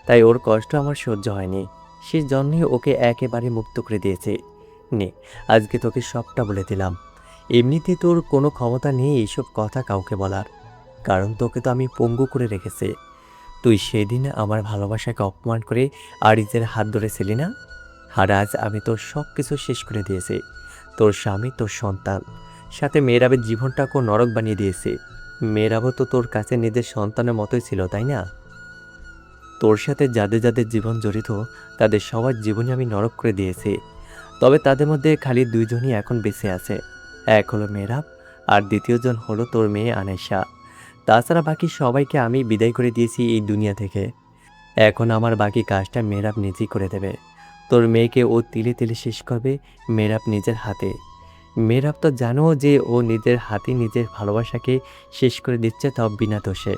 তাই ওর কষ্ট আমার সহ্য হয়নি। সে জন্যই ওকে একেবারে মুক্ত করে দিয়েছে। নে, আজকে তোকে সবটা বলে দিলাম। এমনিতে তোর কোনো ক্ষমতা নেই এইসব কথা কাউকে বলার, কারণ তোকে তো আমি পঙ্গু করে রেখেছি। তুই সেদিন আমার ভালোবাসাকে অপমান করে আরিজের হাত ধরেছিলি না? আর আজ আমি তোর সব কিছু শেষ করে দিয়েছি। তোর স্বামী, তোর সন্তান, সাথে মেয়েরাবের জীবনটাকেও নরক বানিয়ে দিয়েছি। মেয়েরাবও তো তোর কাছে নিজের সন্তানের মতোই ছিল, তাই না? তোর সাথে যাদের যাদের জীবন জড়িত তাদের সবার জীবনে আমি নরক করে দিয়েছি। তবে তাদের মধ্যে খালি দুইজনই এখন বেঁচে আছে। এক হলো মেয়েরাব, আর দ্বিতীয়জন হলো তোর মেয়ে আনেশা। তাছাড়া বাকি সবাইকে আমি বিদায় করে দিয়েছি এই দুনিয়া থেকে। এখন আমার বাকি কাজটা মেহরাব নিজেই করে দেবে। তোর মেয়েকে ও তিলে তিলে শেষ করবে মেহরাব নিজের হাতে। মেহরাব তো জানো যে ও নিজের হাতে নিজের ভালোবাসাকে শেষ করে দিচ্ছে, তাও বিনা দোষে।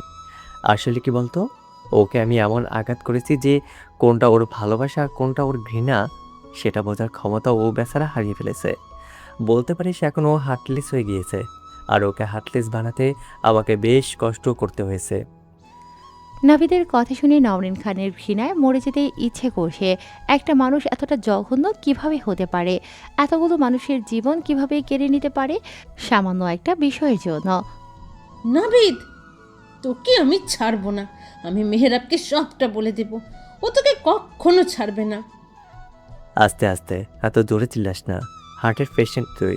আসলে কি বলতো, ওকে আমি এমন আঘাত করেছি যে কোনটা ওর ভালোবাসা কোনটা ওর ঘৃণা সেটা বোঝার ক্ষমতা ও বেচারা হারিয়ে ফেলেছে। বলতে পারিস এখন ও হার্টলেস হয়ে গিয়েছে, আর ওকে হার্টলেস বানাতে আমাকে বেশ কষ্ট করতে হয়েছে। নাভিদের কথা শুনে নওরিন খানের ঘৃণায় মরে যেতে ইচ্ছে করছে। একটা মানুষ এতটা জঘন্য কিভাবে হতে পারে? এতগুলো মানুষের জীবন কিভাবে কেড়ে নিতে পারে সামান্য একটা বিষয়ের জন্য? নাভিদ, তোকে আমি ছাড়বো না। আমি মেহেরাবকে সবটা বলে দেব। ও তোকে কখনো ছাড়বে না। আস্তে আস্তে, এত জোরে চিল্লাস না। হার্টের পেশেন্ট তুই,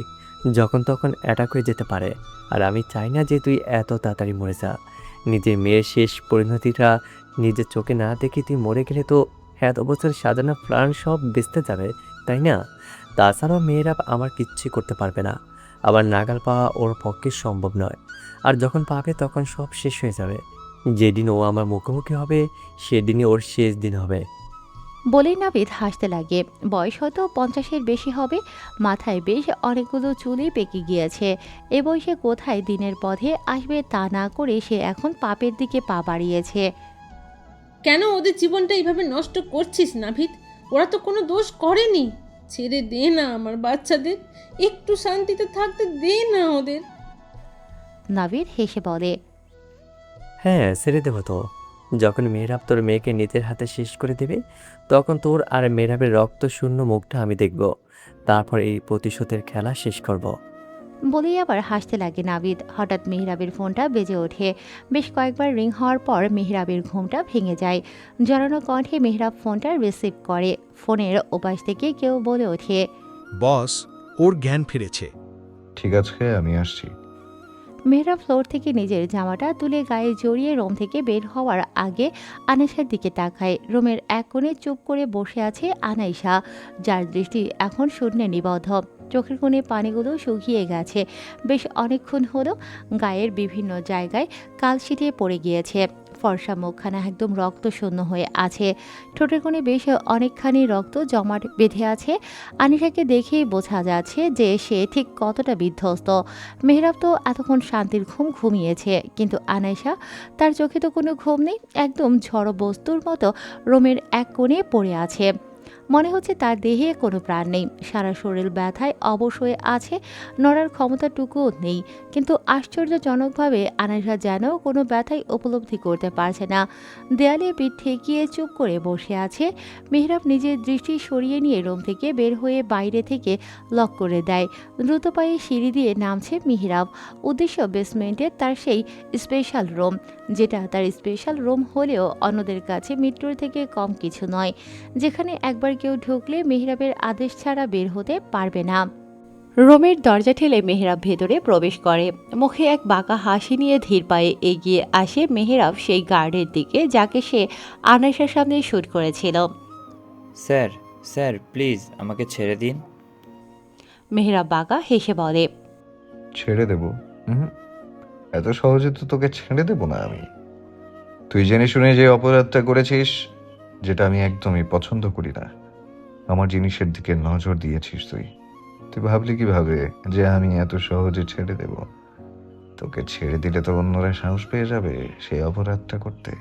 যখন তখন অ্যাটাক হয়ে যেতে পারে। আর আমি চাই না যে তুই এত তাড়াতাড়ি মরে যা। নিজের মেয়ের শেষ পরিণতিটা নিজের চোখে না দেখে তুই মরে গেলে তো এত বছর সাজানো প্রাণ সব বেঁচতে যাবে, তাই না? তাছাড়াও মেয়েরা আমার কিচ্ছুই করতে পারবে না। আবার নাগাল পাওয়া ওর পক্ষে সম্ভব নয়। আর যখন পাবে তখন সব শেষ হয়ে যাবে। যেদিন ও আমার মুখোমুখি হবে সেদিনই ওর শেষ দিন হবে। বলেই নাবিদ হাসতে লাগে। বয়স হয়তো 50-এর বেশি হবে, মাথায় বেশ অনেকগুলো চুলই পেকে গিয়েছে। এ বয়সে কোথায় দিনের পথে আসবে তা না করে সে এখন পাপের দিকে পা বাড়িয়েছে। কেন ওদের জীবনটা এইভাবে নষ্ট করছিস নাভিদ? ওরা তো কোনো দোষ করেনি। ছেড়ে দে না আমার বাচ্চাদের, একটু শান্তিতে থাকতে দে না ওদের। নাবিদ হেসে বলে, হ্যাঁ, ছেড়ে দেবো তো। যখন মেহরাব তোর মেয়েকে নিজের হাতে শেষ করে দেবে তখন তোর আর মেহরাবের রক্ত শূন্য মুখটা আমি দেখব। তারপর এই প্রতিশোধের খেলা শেষ করব। বলেই আবার হাসতে লাগে নাবিদ। হঠাৎ মেহরাবের ফোনটা বেজে ওঠে। বেশ কয়েকবার রিং হওয়ার পর মেহরাবের ঘুমটা ভেঙে যায়। জড়ানো কণ্ঠে মেহরাব ফোনটা রিসিভ করে। ফোনের ওপাশ থেকে কেউ বলে ওঠে, বস, ওর জ্ঞান ফিরেছে। ঠিক আছে, আমি আসছি। মেহরাব ফ্লোর থেকে নিজের জামাটা তুলে গায়ে জড়িয়ে রুম থেকে বের হওয়ার আগে আনাইশার দিকে তাকায়। রুমের এক কোণে চুপ করে বসে আছে আনাইশা, যার দৃষ্টি এখন শূন্যে নিবদ্ধ। চোখের কোণে পানিগুলো শুকিয়ে গেছে। বেশ অনেকক্ষণ হলো গায়ের বিভিন্ন জায়গায় কালশিটে পড়ে গিয়েছে। ফর্সা মুখখানা একদম রক্তশূন্য হয়ে আছে। ঠোঁটের কোণে বেশ অনেকখানি রক্ত জমাট বেঁধে আছে। আনিশাকে দেখেই বোঝা যাচ্ছে যে সে ঠিক কতটা বিধ্বস্ত। মেহরাব তো এতক্ষণ শান্তির ঘুম ঘুমিয়েছে, কিন্তু আনাইশা, তার চোখে তো কোনো ঘুম নেই। একদম ঝড় বস্তুর মতো রুমের এক কোণে পড়ে আছে। মনে হচ্ছে তার দেহে কোনো প্রাণ নেই। সারা শরীর ব্যথায় অবশ হয়ে আছে, নড়ার ক্ষমতাটুকুও নেই। কিন্তু আশ্চর্যজনকভাবে আনাইশা যেন কোনো ব্যথাই উপলব্ধি করতে পারছে না। দেয়ালে পিঠ ঠেকিয়ে চুপ করে বসে আছে। মেহরাব নিজের দৃষ্টি সরিয়ে নিয়ে রুম থেকে বের হয়ে বাইরে থেকে লক করে দেয়। দ্রুত পায়ে সিঁড়ি দিয়ে নামছে মেহরাব। উদ্দেশ্য বেসমেন্টের তার সেই স্পেশাল রুম, যেটা তার স্পেশাল রুম হলেও অন্যদের কাছে মৃত্যুর থেকে কম কিছু নয়, যেখানে একবার কেউ ঢুকলে মেহরাবের আদেশ ছাড়া বের হতে পারবে না। রুমের দরজা ঠেলে মেহরাব ভেতরে প্রবেশ করে। মুখে এক বাঁকা হাসি নিয়ে ধীর পায়ে এগিয়ে আসে মেহরাব সেই গার্ডের দিকে, যাকে সে আনাইশার সামনে শুট করেছিল। স্যার, স্যার প্লিজ আমাকে ছেড়ে দিন। মেহরাব বাঁকা হেসে বলে, ছেড়ে দেব? এত সহজে তো তোকে ছেড়ে দেব না আমি। তুই জেনে শুনে যে অপরাধটা করেছিস, যেটা আমি একদমই পছন্দ করি না, আমার জিনিসের দিকে নজর দিয়েছিস তুই। তুই ভাবলি কিভাবে যে আমি এত সহজে ছেড়ে দেব? তোকে ছেড়ে দিলে তো অন্যরা সাহস পেয়ে যাবে সেই অপরাধটা করতে।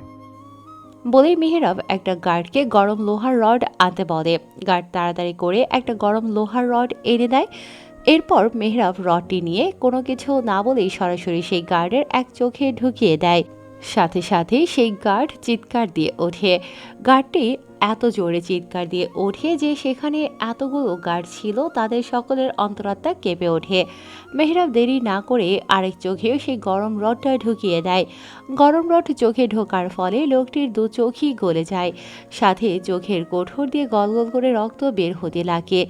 বলেই মেহরাব একটা গার্ডকে গরম লোহার রড আনতে বলে। গার্ড তাড়াতাড়ি করে একটা গরম লোহার রড এনে দেয়। এরপর মেহরাব রডটি নিয়ে কোনো কিছু না বলেই সরাসরি সেই গার্ডের এক চোখে ঢুকিয়ে দেয়। সাথে সাথেই সেই গার্ড চিৎকার দিয়ে ওঠে। গার্ডটি এত জোরে চিৎকার দিয়ে ওঠে যে সেখানে এতগুলো গার্ড ছিল তাদের সকলের অন্তরাত্মা কেঁপে ওঠে। মেহরাব দেরি না করে আরেক চোখেও সেই গরম রডটা ঢুকিয়ে দেয়। গরম রড চোখে ঢোকার ফলে লোকটির দু চোখই গলে যায়, সাথে চোখের কোঠর দিয়ে গলগল করে রক্ত বের হতে লাগে।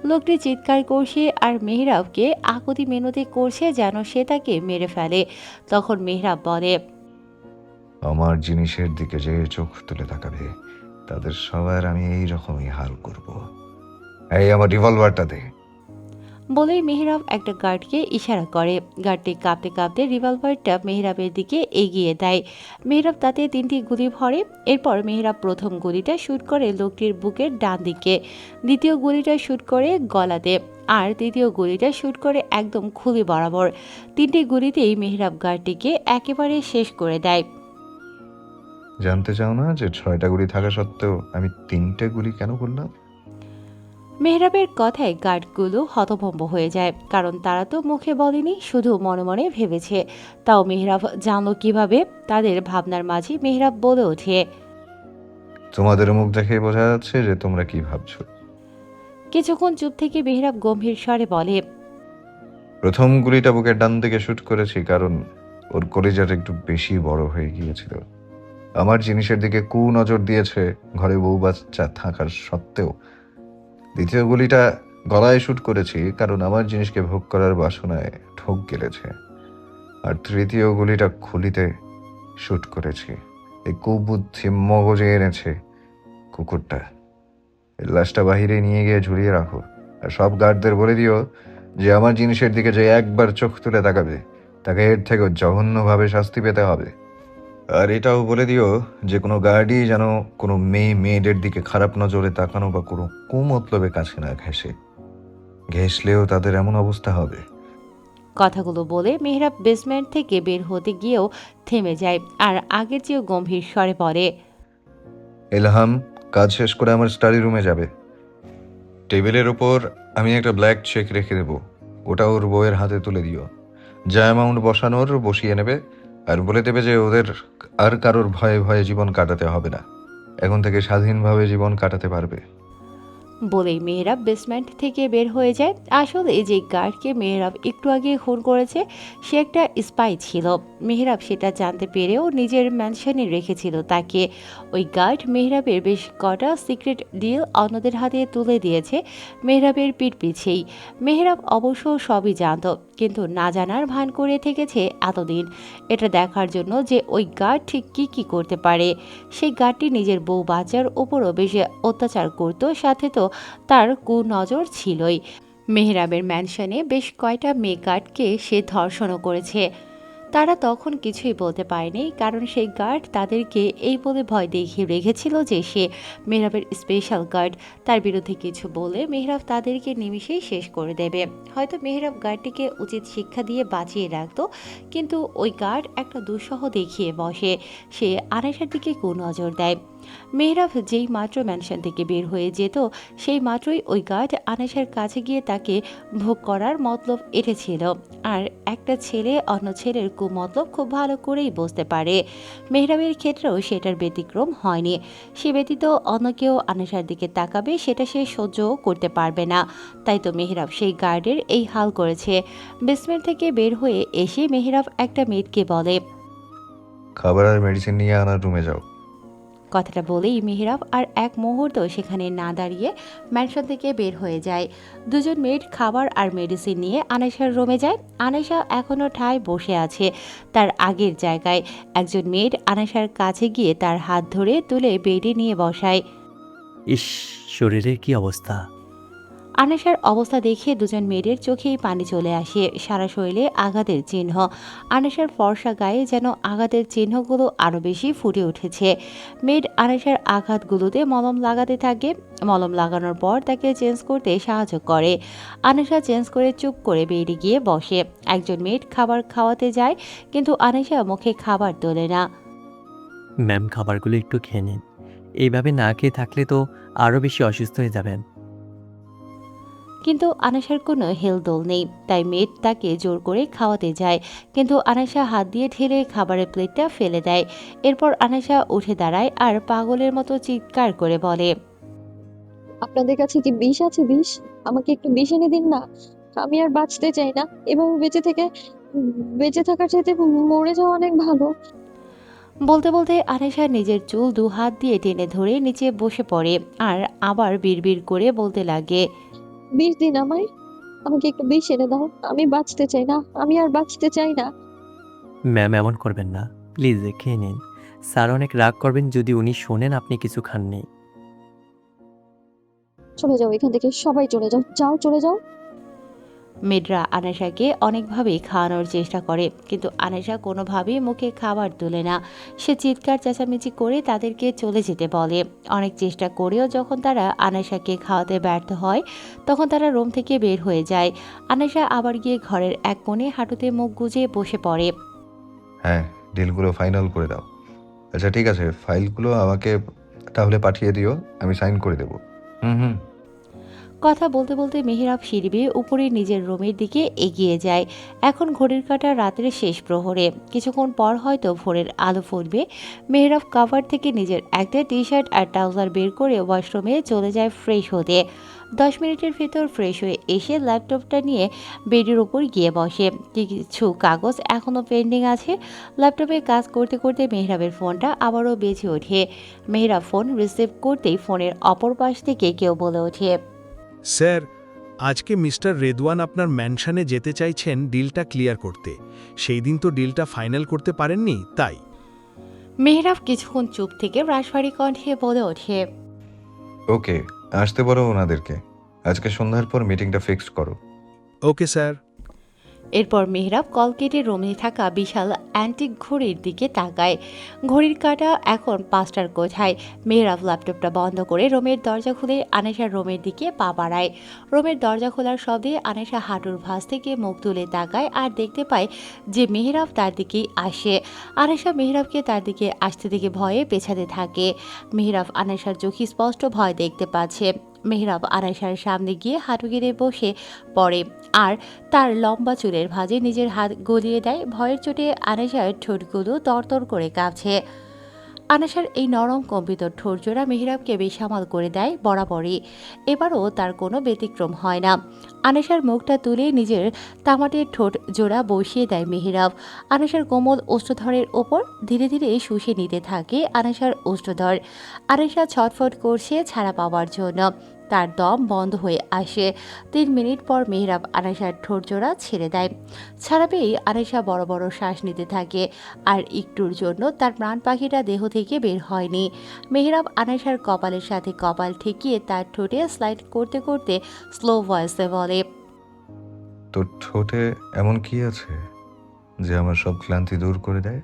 লোকটি চিৎকার করছে আর মেহরাবকে আকুতি মিনতি করছে যেন সে তাকে মেরে ফেলে। তখন মেহরাব বলে, আমার জিনিসের দিকে যে চোখ তুলে তাকাবে তাদের সবার আমি এই রকমই হাল করব। এই আমার রিভলভারটা দে। বলেই মেহরাব একটা গার্ডকে ইশারা করে। গার্ডটি কাঁপতে কাঁপতে রিভলভারটা মেহরাবের দিকে এগিয়ে দেয়। মেহরাব তাতে 3টি গুলি ভরে। এরপর মেহরাব প্রথম গুলিটা শুট করে লোকটির বুকের ডান দিকে, দ্বিতীয় গুলিটা শুট করে গলাতে, আর তৃতীয় গুলিটা শুট করে একদম খুলি বরাবর। 3টি গুলিতেই মেহরাব গার্ডটিকে একেবারে শেষ করে দেয়। জানতে চাও না যে 6টা গুলি থাকা সত্ত্বেও আমি 3টে গুলি কেন করলাম? মেহরাবের কথায় গার্ডগুলো হতভম্ব হয়ে যায়, কারণ তারা তো মুখে বলেনি, শুধু মনে মনে ভেবেছে। তাও মেহরাব জানলো কিভাবে? তাদের ভাবনার মাঝে মেহরাব বলে ওঠে, তোমাদের মুখ দেখে বোঝা যাচ্ছে যে তোমরা কি ভাবছো। কিছুক্ষণ চুপ থেকে মেহরাব গম্ভীর স্বরে বলে, প্রথম গুলিটা বুকের ডান দিকে শুট করেছি কারণ ওর কলিজাটা একটু বেশি বড় হয়ে গিয়েছিল। আমার জিনিসের দিকে নজর দিয়েছে ঘরে বউ বাচ্চা থাকার সত্ত্বেও। দ্বিতীয় গুলিটা গলায় শুট করেছি কারণ আমার জিনিসকে ভোগ করার বাসনায় ঢোক গেলেছে। আর তৃতীয় গুলিটা খুলিতে শুট করেছি। এই কুবুদ্ধি মগজে এনেছে কুকুরটা। এই লাশটা বাহিরে নিয়ে গিয়ে ঝুলিয়ে রাখো, আর সব গার্ডদের বলে দিও যে আমার জিনিসের দিকে যে একবার চোখ তুলে তাকাবে তাকে এর থেকেও জঘন্যভাবে শাস্তি পেতে হবে। আর এটাও বলে দিও যে কোনো গার্ডই যেন কোনো মেয়েদের দিকে খারাপ নজরে তাকানো বা কোনো কুমতলবে কাছে না ঘেঁষলেও তাদের এমন অবস্থা হবে। কথাগুলো বলে মেহরাব বেসমেন্ট থেকে বের হতে গিয়েও থেমে যায় আর আগের চেয়েও গম্ভীর স্বরে পড়ে, এলহাম, কাজ শেষ করে আমার স্টাডি রুমে যাবে। টেবিলের ওপর আমি একটা ব্ল্যাক চেক রেখে দেবো, ওটা ওর বউয়ের হাতে তুলে দিও। যা অ্যামাউন্ট বসানোর বসিয়ে নেবে আর বলে দেবে যে ওদের আর কারোর ভয়ে ভয়ে জীবন কাটাতে হবে না, এখন থেকে স্বাধীনভাবে জীবন কাটাতে পারবে। বলেই মেহরাব বেসমেন্ট থেকে বের হয়ে যায়। আসলে যে গার্ডকে মেহরাব একটু আগে খুন করেছে সে একটা স্পাই ছিল। মেহরাব সেটা জানতে পেরেও নিজের ম্যানশনে রেখেছিল তাকে। ওই গার্ড মেহরাবের বেশ কটা সিক্রেট ডিল অন্যদের হাতে তুলে দিয়েছে মেহরাবের পিঠ পিছেই। মেহরাব অবশ্য সবই জানত, কিন্তু না জানার ভান করে থেকেছে এতদিন, এটা দেখার জন্য যে ওই গার্ড ঠিক কী করতে পারে। সেই গার্ডটি নিজের বউ বাচ্চার উপরও বেশি অত্যাচার করত, সাথে তো তার কুনজর ছিলই। মেহরাবের ম্যানশনে বেশ কয়টা মেয়ে গার্ডকে সে ধর্ষণও করেছে। তারা তখন কিছুই বলতে পারেনি, কারণ সেই গার্ড তাদেরকে এই বলে ভয় দেখিয়ে রেখেছিল যে সে মেহরাবের স্পেশাল গার্ড। তার বিরুদ্ধে কিছু বলে মেহরাব তাদেরকে নিমিষেই শেষ করে দেবে। হয়তো মেহরাব গার্ডটিকে উচিত শিক্ষা দিয়ে বাঁচিয়ে রাখত, কিন্তু ওই গার্ড একটা দুঃসহ দেখিয়ে বসে। সে আনাইশার দিকে কুনজর দেয়। মেহরাব যেই মাত্র ম্যানশন থেকে বের হয়ে যেত সেই মাত্রই ওই গার্ড আনাইশার কাছে গিয়ে তাকে ভোগ করার মতলব এঁটেছিল। আর একটা ছেলে অন্য ছেলের কুমতলব খুব ভালো করেই বুঝতে পারে। মেহরাবের ক্ষেত্রেও সেটার ব্যতিক্রম হয়নি। সে ব্যতীত অন্য কেউ আনাইশার দিকে তাকাবে সেটা সে সহ্যও করতে পারবে না। তাই তো মেহরাব সেই গার্ডের এই হাল করেছে। বেসমেন্ট থেকে বের হয়ে এসে মেহরাব একটা মেয়েকে বলে, খাবার আর মেডিসিন নিয়ে আনার রুমে যাও। কথাটা বলেই মেহরাব আর এক মুহূর্ত সেখানে না দাঁড়িয়ে ম্যানশন থেকে বের হয়ে যায়। দুজন মেয়েড খাবার আর মেডিসিন নিয়ে আনাইশার রুমে যায়। আনাইশা এখনও ঠায় বসে আছে তার আগের জায়গায়। একজন মেয়েড আনাইশার কাছে গিয়ে তার হাত ধরে তুলে বেডে নিয়ে বসায়। ইস, শরীরের কি অবস্থা! আনাইশার অবস্থা দেখে দুজন মেয়েদের চোখেই পানি চলে আসে, সারা শরীরে আঘাতের চিহ্ন। আনাইশার ফর্সা গায়ে যেন আঘাতের চিহ্নগুলো আরও বেশি ফুটে উঠেছে। মেয়েড আনাইশার আঘাতগুলোতে মলম লাগাতে থাকে। মলম লাগানোর পর তাকে চেঞ্জ করতে সাহায্য করে। আনাইশা চেঞ্জ করে চুপ করে বেরিয়ে গিয়ে বসে। একজন মেয়েড খাবার খাওয়াতে যায়, কিন্তু আনাইশা মুখে খাবার তোলে না। ম্যাম, খাবারগুলো একটু খেয়ে নিন। এইভাবে না খেয়ে থাকলে তো আরও বেশি অসুস্থ হয়ে যাবেন। কিন্তু আনাইশার কোনো হেলদোল নেই, তাই মেয়েড তাকে জোর করে খাওয়াতে যায়, কিন্তু আনাইশা হাত দিয়ে ঠেলে খাবারের প্লেটটা ফেলে দেয়। এরপর আনাইশা উঠে দাঁড়ায় আর পাগলের মতো চিৎকার করে বলে, আপনাদের কাছে কি বিষ আছে? বিষ আমাকে একটু বিষ এনে দিন না, আমি আর বাঁচতে চাই না। এভাবে বেঁচে থাকার চাইতে মরে যাওয়া অনেক ভালো। বলতে বলতে আনাইশা নিজের চুল দু হাত দিয়ে টেনে ধরে নিচে বসে পড়ে আর আবার বিড়বিড় করে বলতে লাগে, বিষ দিন আমায়, আমাকে একটু বিষ এনে দাও, আমি বাঁচতে চাই না, আমি আর বাঁচতে চাই না। ম্যাম, এমন করবেন না, প্লিজ খেয়ে নিন। স্যার অনেক রাগ করবেন যদি উনি শোনেন আপনি কিছু খাননি। চলে যাও এখান থেকে, সবাই চলে যাও, যাও চলে যাও। মেয়েরা আনাইশাকে অনেকভাবেই খাওয়ানোর চেষ্টা করে, কিন্তু আনাইশা কোনোভাবেই মুখে খাবার তোলে না। সে চিৎকার চেঁচামেচি করে তাদেরকে চলে যেতে বলে। অনেক চেষ্টা করেও যখন তারা আনাইশাকে খাওয়াতে ব্যর্থ হয় তখন তারা রুম থেকে বের হয়ে যায়। আনাইশা আবার গিয়ে ঘরের এক কোণে হাঁটুতে মুখ গুজে বসে পড়ে। হ্যাঁ, ডিলগুলো ফাইনাল করে দাও। আচ্ছা ঠিক আছে, ফাইলগুলো আমাকে তাহলে পাঠিয়ে দিও, আমি সাইন করে দেবো। হুম। কথা বলতে বলতে মেহরাব সিঁড়ি বেয়ে উপরে নিজের রুমের দিকে এগিয়ে যায়। এখন ঘড়ির কাঁটা রাতের শেষ প্রহরে, কিছুক্ষণ পর হয়তো ভোরের আলো ফুটবে। মেহরাব কাভার থেকে নিজের একটা টি শার্ট আর ট্রাউজার বের করে ওয়াশরুমে চলে যায় ফ্রেশ হতে। 10 মিনিটের ভেতর ফ্রেশ হয়ে এসে ল্যাপটপটা নিয়ে বেডের উপর গিয়ে বসে। কিছু কাগজ এখনও পেন্ডিং আছে। ল্যাপটপে কাজ করতে করতে মেহরাবের ফোনটা আবারও বেজে ওঠে। মেহরাব ফোন রিসিভ করতেই ফোনের অপর পাশ থেকে কেউ বলে ওঠে, স্যার, আজকে মিস্টার রেদওয়ান আপনার ম্যানশনে যেতে চাইছেন ডিলটা ক্লিয়ার করতে। সেই দিন তো ডিলটা ফাইনাল করতে পারেননি, তাই। মেহরাব কিছুক্ষণ চুপ থেকে রাশভারী কণ্ঠে বলে ওঠে, ওকে, আসতে বলো ওনাদেরকে। আজকে সন্ধ্যার পর মিটিংটা ফিক্সড করো। Okay sir. এরপর মেহরাব কল কেটে রুমে থাকা বিশাল অ্যান্টিক ঘড়ির দিকে তাকায়। ঘড়ির কাঁটা এখন 5টার কোঠায়। মেহরাব ল্যাপটপটা বন্ধ করে রুমের দরজা খুলে আনেশার রুমের দিকে পা বাড়ায়। রুমের দরজা খোলার শব্দে আনেশা হাঁটুর ভাঁজ থেকে মুখ তুলে তাকায় আর দেখতে পায় যে মেহরাব তার দিকেই আসে। আনেশা মেহরাবকে তার দিকে আসতে দেখে ভয়ে পেছাতে থাকে। মেহরাব আনেশার চোখে স্পষ্ট ভয় দেখতে পাচ্ছে। মেহরাব আনেশার সামনে গিয়ে হাঁটু গেড়ে বসে পড়ে আর তার লম্বা চুলের ভাঁজে নিজের হাত গলিয়ে দেয়। ভয়ের চোটে আনেশার ঠোঁটগুলো তরতর করে কাঁপছে। আনেশার এই নরম কম্পিত ঠোঁটজোড়া মেহরাবকে বেসামাল করে দেয় বরাবরই। এবারও তার কোনো ব্যতিক্রম হয় না। আনেশার মুখটা তুলে নিজের তামাটের ঠোঁট জোড়া বসিয়ে দেয় মেহরাব। আনেশার কোমল ওষ্ঠধরের ওপর ধীরে ধীরে শুষে নিতে থাকে আনেশার ওষ্ঠধর। আনেশা ছটফট করছে ছাড়া পাওয়ার জন্য। তার দম বন্ধ হয়ে আসে। 3 মিনিট পর মেহরাব আনেশার ঠোঁটজোড়া ছেড়ে দেয়। ছাড়া পেয়েই আনেশা বড় বড় শ্বাস নিতে থাকে আর একটুর জন্য তার প্রাণ পাখিটা দেহ থেকে বের হয়নি। মেহরাব আনেশার কপালের সাথে কপাল ঠেকিয়ে তার ঠোঁটে স্লাইড করতে করতে স্লো ভয়েসে বলে, তোর ঠোঁটে এমন কি আছে যে আমার সব ক্লান্তি দূর করে দেয়?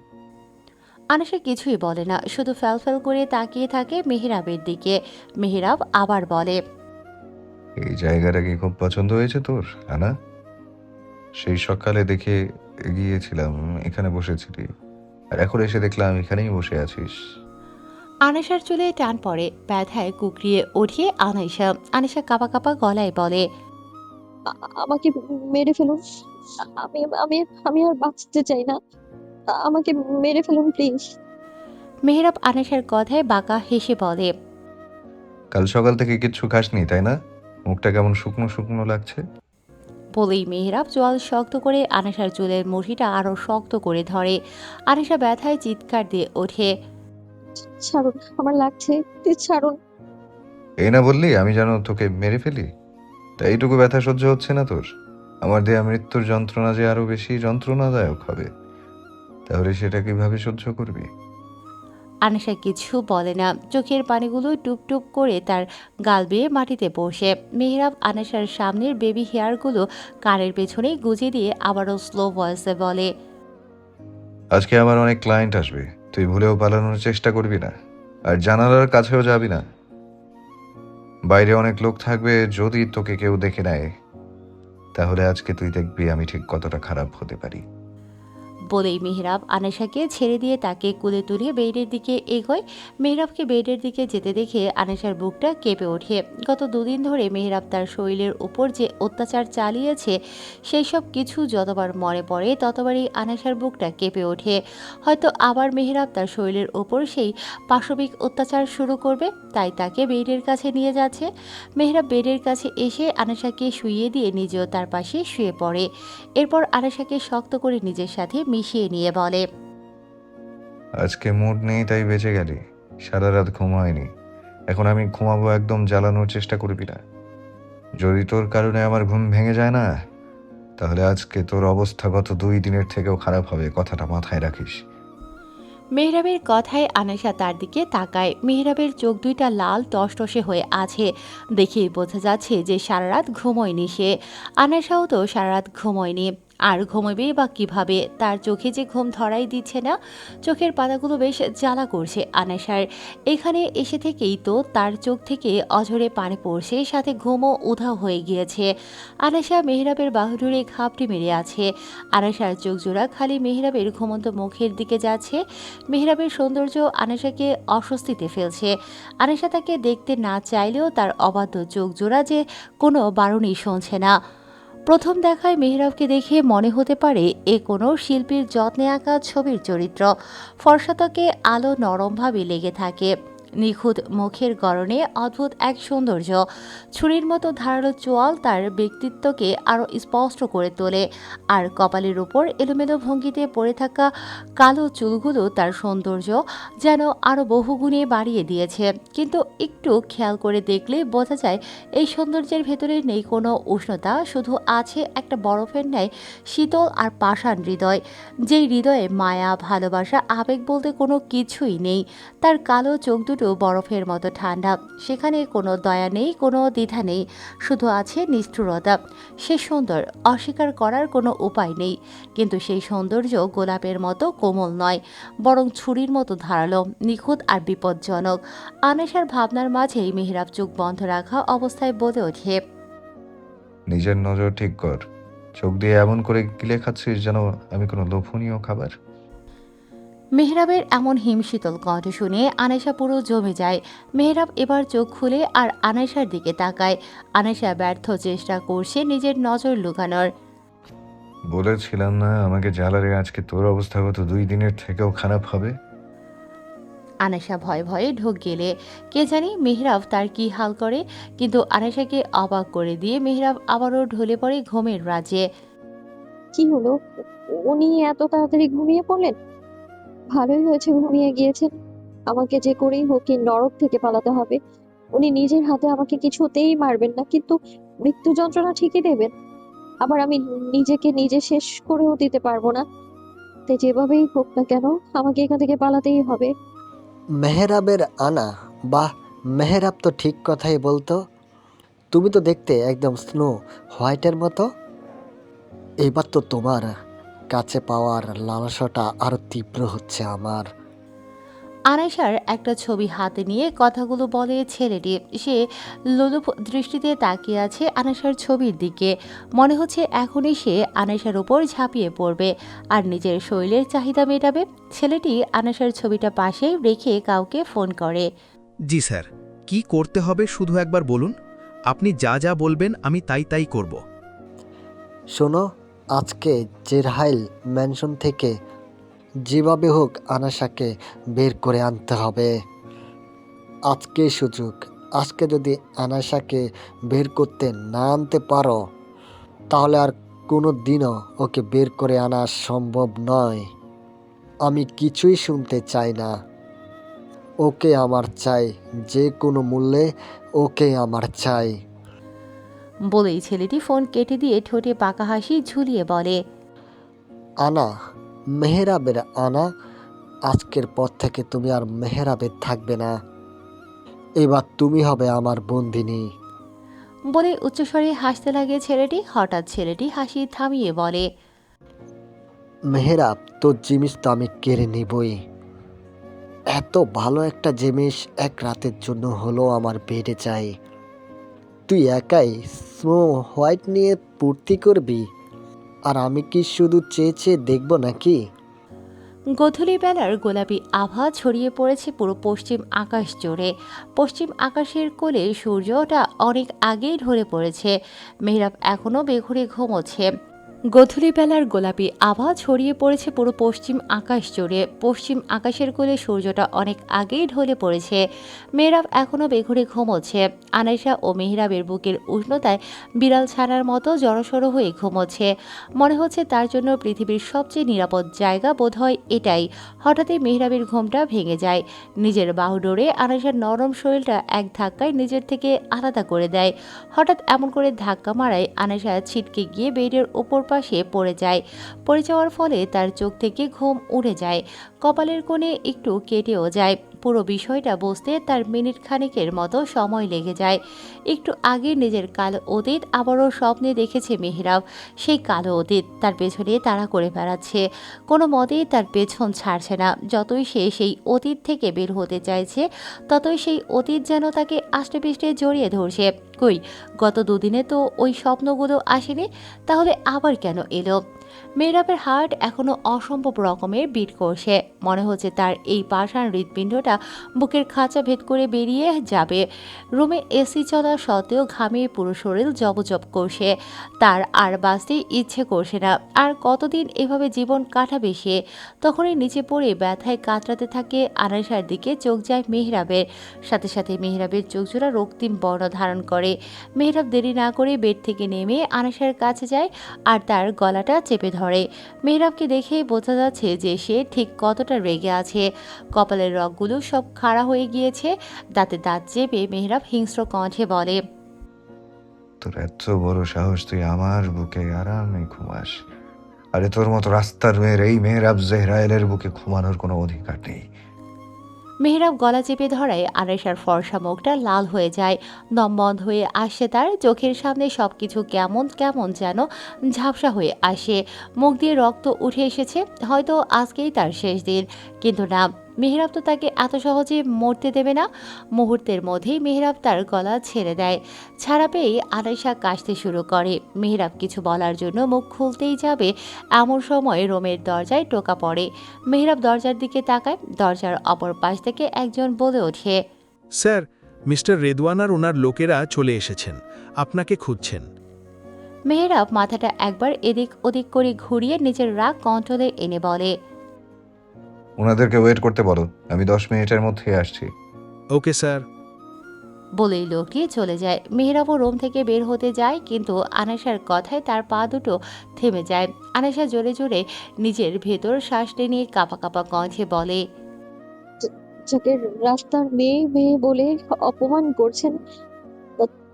আনেশা কিছুই বলে না, শুধু ফ্যাল করে তাকিয়ে থাকে মেহরাবের দিকে। মেহরাব আবার বলে, এই জায়গাটা কি খুব পছন্দ হয়েছে তোর, আনা? সেই সকালে দেখে গিয়েছিলাম এখানে বসেছিলি, আর এখন এসে দেখলাম এখানেই বসে আছিস। আনেশার চুলে টান পড়ে। ব্যথায় কুকরিয়ে ওঠিয়ে আনেশা। আনেশা কাঁপা কাঁপা গলায় বলে, আমাকে মেরে ফেলুন। আমি আমি আমি আর বাঁচতে চাই না। আমাকে মেরে ফেলুন প্লিজ। মেহরাব আনেশার কথায় বাঁকা হেসে বলে, কাল সকাল থেকে কিচ্ছু খাসনি তাই না? মুখটা কেমন শুকনো শুকনো লাগছে। বলেই মেহরাব চোয়াল শক্ত করে আনেশার চুলের মুঠিটা আরো শক্ত করে ধরে। আনেশা ব্যথায় চিৎকার দিয়ে ওঠে, ছাড়ুন, আমার লাগছে, প্লিজ ছাড়ুন। এই না বললি আমি যেন তোকে মেরে ফেলি? তাই এইটুকু ব্যথা সহ্য হচ্ছে না তোর? আমার দেয়া মৃত্যুর যন্ত্রণা যে আরো বেশি যন্ত্রণাদায়ক হবে, তাহলে সেটা কিভাবে সহ্য করবি? আনেশা কিছু বলে না। চোখের পানিগুলো টুপ টুপ করে তার গাল বেয়ে মাটিতে বসে। মেহরাব আনেশার সামনের বেবি হেয়ারগুলো কানের পেছনে গুজে দিয়ে আবারও স্লো ভয়েসে বলে, আজকে আমার অনেক ক্লায়েন্ট আসবে, তুই ভুলেও পালানোর চেষ্টা করবি না, আর জানালার কাছেও যাবি না। বাইরে অনেক লোক থাকবে, যদি তোকে কেউ দেখে নেয় তাহলে আজকে তুই দেখবি আমি ঠিক কতটা খারাপ হতে পারি। বলেই মেহরাব আনেশাকে ছেড়ে দিয়ে তাকে কুলে তুলে বেডের দিকে এগোয়। মেহরাবকে বেডের দিকে যেতে দেখে আনেশার বুকটা কেঁপে ওঠে। গত 2 দিন ধরে মেহরাব তার শরীরের উপর যে অত্যাচার চালিয়েছে সেই সব কিছু যতবার মনে পড়ে ততবারই আনেশার বুকটা কেঁপে ওঠে। হয়তো আবার মেহরাব তার শরীরের উপর সেই পাশবিক অত্যাচার শুরু করবে, তাই তাকে বেডের কাছে নিয়ে যাচ্ছে। মেহরাব বেডের কাছে এসে আনেশাকে শুইয়ে দিয়ে নিজেও তার পাশে শুয়ে পড়ে। এরপর আনেশাকে শক্ত করে নিজের সাথে মিশিয়ে নিয়ে বলে, আজকে মুড নেই তাই বেঁচে গেলি, সারা রাত ঘুম হয়নি, এখন আমি ঘুমাবো, একদম জ্বালানোর চেষ্টা করবি না। যদি তোর কারণে আমার ঘুম ভেঙে যায় না, তাহলে আজকে তোর অবস্থা গত 2 দিনের থেকেও খারাপ হবে, কথাটা মাথায় রাখিস। মেহরাবের কথায় আনেশা তার দিকে তাকায়। মেহরাবের চোখ দুইটা লাল টসটসে হয়ে আছে। দেখেই বোঝা যাচ্ছে যে সারা রাত ঘুমোয়নি সে। আনেশাও তো সারা রাত ঘুমোয়নি, আর ঘুমোবে বা কিভাবে? তার চোখে যে ঘুম ধরাই দিচ্ছে না। চোখের পাতাগুলো বেশ জ্বালা করছে আনেশার। এখানে এসে থেকেই তো তার চোখ থেকে অঝরে পানি পড়ছে, সাথে ঘুমও উধাও হয়ে গিয়েছে। আনেশা মেহরাবের বাহুডোরে ঘাপটি মেরে আছে। আনেশার চোখ জোড়া খালি মেহরাবের ঘুমন্ত মুখের দিকে যাচ্ছে। মেহরাবের সৌন্দর্য আনেশাকে অস্বস্তিতে ফেলছে। আনেশা তাকে দেখতে না চাইলেও তার অবাধ্য চোখ জোড়া যে কোনো বারণই শুনছে না। প্রথম দেখায় মেহরাবকে দেখে মনে হতে পারে এ কোনো শিল্পীর যত্নে আঁকা ছবির চরিত্র। ফর্সাতকে আলো নরমভাবে লেগে থাকে। নিখুঁত মুখের গড়নে অদ্ভুত এক সৌন্দর্য। ছুরির মতো ধারালো চোয়াল তার ব্যক্তিত্বকে আরও স্পষ্ট করে তোলে, আর কপালের উপর এলোমেলো ভঙ্গিতে পড়ে থাকা কালো চুলগুলো তার সৌন্দর্য যেন আরও বহুগুণে বাড়িয়ে দিয়েছে। কিন্তু একটু খেয়াল করে দেখলে বোঝা যায় এই সৌন্দর্যের ভেতরে নেই কোনো উষ্ণতা, শুধু আছে একটা বরফের ন্যায় শীতল আর পাষাণ হৃদয়, যেই হৃদয়ে মায়া, ভালোবাসা, আবেগ বলতে কোনো কিছুই নেই। তার কালো চোখ দুটো শুধু বরফের মতো ঠান্ডা। সেখানে কোনো দয়া নেই, কোনো দ্বিধা নেই, শুধু আছে নিষ্ঠুরতা। সে সুন্দর, অস্বীকার করার কোনো উপায় নেই, কিন্তু সেই সৌন্দর্য গোলাপের মতো কোমল নয়, বরং ছুরির মতো ধারালো, নিখুঁত আর বিপজ্জনক। আনেশার ভাবনার মাঝেই মেহরাব চোখ বন্ধ রাখা অবস্থায় বলে ওঠে, নিজের নজর ঠিক কর। চোখ দিয়ে এমন করে গিলে খাচ্ছিস যেন আমি কোনো লোভনীয় খাবার। মেহরাবের এমন হিমশীতল কণ্ঠ শুনে আনেশা পুরো জমে যায়। মেহরাব এবার চোখ খুলে আর আনেশার দিকে তাকায়। আনেশা ব্যর্থ চেষ্টা করছে নিজের নজর লুকানোর। বলেছিলাম না আমাকে জ্বালারে, আজকে তোর অবস্থা গত 2 দিনের থেকেও খারাপ হবে। আনেশা ভয়ে ভয়ে ঢোক গেলে কে জানি মেহরাব তার কি হাল করে, কিন্তু আনেশাকে অবাক করে দিয়ে মেহরাব আবারও ঢলে পড়ে ঘুমের রাজ্যে। কি হলো? উনি এত তাড়াতাড়ি ঘুমিয়ে পড়লেন? ভালোই হয়েছে ঘুমিয়ে গিয়েছেন। আমাকে যে করেই হোক এই নরক থেকে পালাতে হবে। উনি নিজের হাতে আমাকে কিছুতেই মারবেন না, কিন্তু মৃত্যু যন্ত্রণা ঠিকই দেবেন। আবার আমি নিজেকে নিজে শেষ করেও দিতে পারবো না। তাই যেভাবেই হোক না কেন আমাকে এখান থেকে পালাতেই হবে। মেহরাবের আনা, বাহ, মেহরাব তো ঠিক কথাই বলতো। তুমি তো দেখতে একদম স্নো হোয়াইটের মতো। এইবার তো তোমার কাছে পাওয়ার লালসাটা আরো তীব্র হচ্ছে আমার। আনাইশার একটা ছবি হাতে নিয়ে কথাগুলো বলে ছেলেটি। সে লোলুপ দৃষ্টিতে তাকিয়ে আছে আনাইশার ছবির দিকে। মনে হচ্ছে এখনই সে আনাইশার উপর ঝাঁপিয়ে পড়বে আর নিজের শরীরের চাহিদা মেটাবে। ছেলেটি আনাইশার ছবিটা পাশে রেখে কাউকে ফোন করে। জি স্যার, কি করতে হবে শুধু একবার বলুন। আপনি যা যা বলবেন আমি তাই তাই করব। শোনো, আজকে জেরহাইল ম্যানশন থেকে যেভাবে হোক আনাশাকে বের করে আনতে হবে। আজকে সুযোগ। আজকে যদি আনাশাকে বের করতে না আনতে পারো তাহলে আর কোনো দিনও ওকে বের করে আনা সম্ভব নয়। আমি কিছুই শুনতে চাই না। ওকে আমার চাই, যে কোনো মূল্যে ওকে আমার চাই। বলেই ছেলেটি ফোন কেটে দিয়ে ঠোঁটে পাকা হাসি ঝুলিয়ে বলে, আনা, মেহরাবের আনা, আজকের পর থেকে তুমি আর মেহরাবের থাকবে না। এবার তুমি হবে আমার বন্দিনী। বলে উচ্চস্বরে হাসতে লাগে ছেলেটি। হঠাৎ ছেলেটি হাসি থামিয়ে বলে, মেহরাব, তোর জিনিস তো আমি কেড়ে নিবই। এত ভালো একটা জিনিস এক রাতের জন্য হলো আমার বেডে চাই। তুই একাই স্নো হোয়াইট নিয়ে পূর্তি করবি, আর আমি কি শুধু চেয়ে চেয়ে দেখবো নাকি? গোধূলি বেলার গোলাপি আভা ছড়িয়ে পড়েছে পুরো পশ্চিম আকাশ জুড়ে। পশ্চিম আকাশের কোলে সূর্যটা অনেক আগেই ঢলে পড়েছে। মেহরাব এখনও বেঘুরে ঘুমোচ্ছে। গোধূলি বেলার গোলাপি আভা ছড়িয়ে পড়েছে পুরো পশ্চিম আকাশ জুড়ে। পশ্চিম আকাশের কোলে সূর্যটা অনেক আগেই ঢলে পড়েছে। মেহরাব এখনও বেঘুরে ঘুমোচ্ছে। আনাইশা ও মেহরাবের বুকের উষ্ণতায় বিড়াল ছানার মতো জড়সড় হয়ে ঘুমোচ্ছে। মনে হচ্ছে তার জন্য পৃথিবীর সবচেয়ে নিরাপদ জায়গা বোধহয় এটাই। হঠাৎই মেহরাবের ঘুমটা ভেঙে যায়। নিজের বাহু ডোরে আনাইশার নরম শরীরটা এক ধাক্কায় নিজের থেকে আলাদা করে দেয়। হঠাৎ এমন করে ধাক্কা মারায় আনাইশা ছিটকে গিয়ে বেডের ওপর পাশে পড়ে যায়। পড়ে যাওয়ার ফলে তার চোখ থেকে ঘুম উড়ে যায়। কপালের কোণে একটু কেটেও যায়। পুরো বিষয়টা বুঝতে তার মিনিট খানেকের মতো সময় লেগে যায়। একটু আগে নিজের কালো অতীত আবারও স্বপ্নে দেখেছে মেহরাব। সেই কালো অতীত তার পেছনে তাড়া করে বেড়াচ্ছে। কোনো মতেই তার পেছন ছাড়ছে না। যতই সে সেই অতীত থেকে বের হতে চাইছে ততই সেই অতীত যেন তাকে আষ্টেপৃষ্টে জড়িয়ে ধরছে। কই, গত দুদিনে তো ওই স্বপ্নগুলো আসেনি, তাহলে আবার কেন এলো? মেহরাবের হার্ট এখনো অসম্ভব রকমের বিট করছে। মনে হচ্ছে তার এই পাষাণ হৃৎপিণ্ডটা বুকের খাঁচা ভেদ করে বেরিয়ে যাবে। রুমে এসি চলা সত্ত্বেও ঘামে পুরো শরীর জবজব করছে। তার আর বাঁচতে ইচ্ছে করছে না। আর কতদিন এভাবে জীবন কাটাবে সে? তখনই নিচে পড়ে ব্যথায় কাতরাতে থাকে আনাইশার দিকে চোখ যায় মেহরাবের। সাথে সাথে মেহরাবের চোখজোড়া রক্তিম বর্ণ ধারণ করে। মেহরাব দেরি না করে বেড থেকে নেমে আনাইশার কাছে যায় আর তার গলাটা চেপে ধরে। মেহরাবকে দেখে বোঝা যাচ্ছে যে সে ঠিক কতটা রেগে আছে। কপালের রগগুলো সব খাড়া হয়ে গিয়েছে। দাঁতে দাঁত চেপে মেহরাব হিংস্র কণ্ঠে বলে, তোর এত বড় সাহস, তুই আমার বুকে আরামে ঘুমাস? আরে তোর মতো রাস্তার মেয়ের এই মেহরাব জেহরাইলের বুকে ঘুমানোর কোনো অধিকার নেই। মেহরাব গলা চেপে ধরায় আনাইশার ফর্সা মুখটা লাল হয়ে যায়, দম বন্ধ হয়ে আসে, তার চোখের সামনে সবকিছু কেমন কেমন যেন ঝাপসা হয়ে আসে, মুখ দিয়ে রক্ত উঠে এসেছে। হয়তো আজকেই তার শেষ দিন, কিন্তু না, মেহরাব তো তাকে এত সহজে মরতে দেবে না। মুহূর্তের মধ্যেই মেহরাব তার গলা ছেড়ে দেয়। ছাড়া পেয়েই আনাইশা কাশতে শুরু করে। মেহরাব কিছু বলার জন্য মুখ খুলতেই যাবে, এমন সময় রুমের দরজায় টোকা পড়ে। মেহরাব দরজার দিকে তাকায়, দরজার অপর পাশ থেকে একজন বলে ওঠে, স্যার, মিস্টার রেদওয়ান আর ওনার লোকেরা চলে এসেছেন, আপনাকে খুঁজছেন। মেহরাব মাথাটা একবার এদিক ওদিক করে ঘুরিয়ে নিজের রাগ কন্ট্রোলে এনে বলে, ওনাদেরকে ওয়েট করতে বলো, আমি 10 মিনিটের মধ্যেই আসছি। Okay sir. বলেই লোকটি চলে যায়। মেহরাবও রুম থেকে বের হতে যায়, কিন্তু আনাসার কথায় তার পা দুটো থেমে যায়। আনাসা জোরে জোরে নিজের ভেতর শ্বাস টেনে কাঁপা কাঁপা কণ্ঠে বলে, যাকে রাস্তার মেয়ে মেয়ে বলে অপমান করছেন,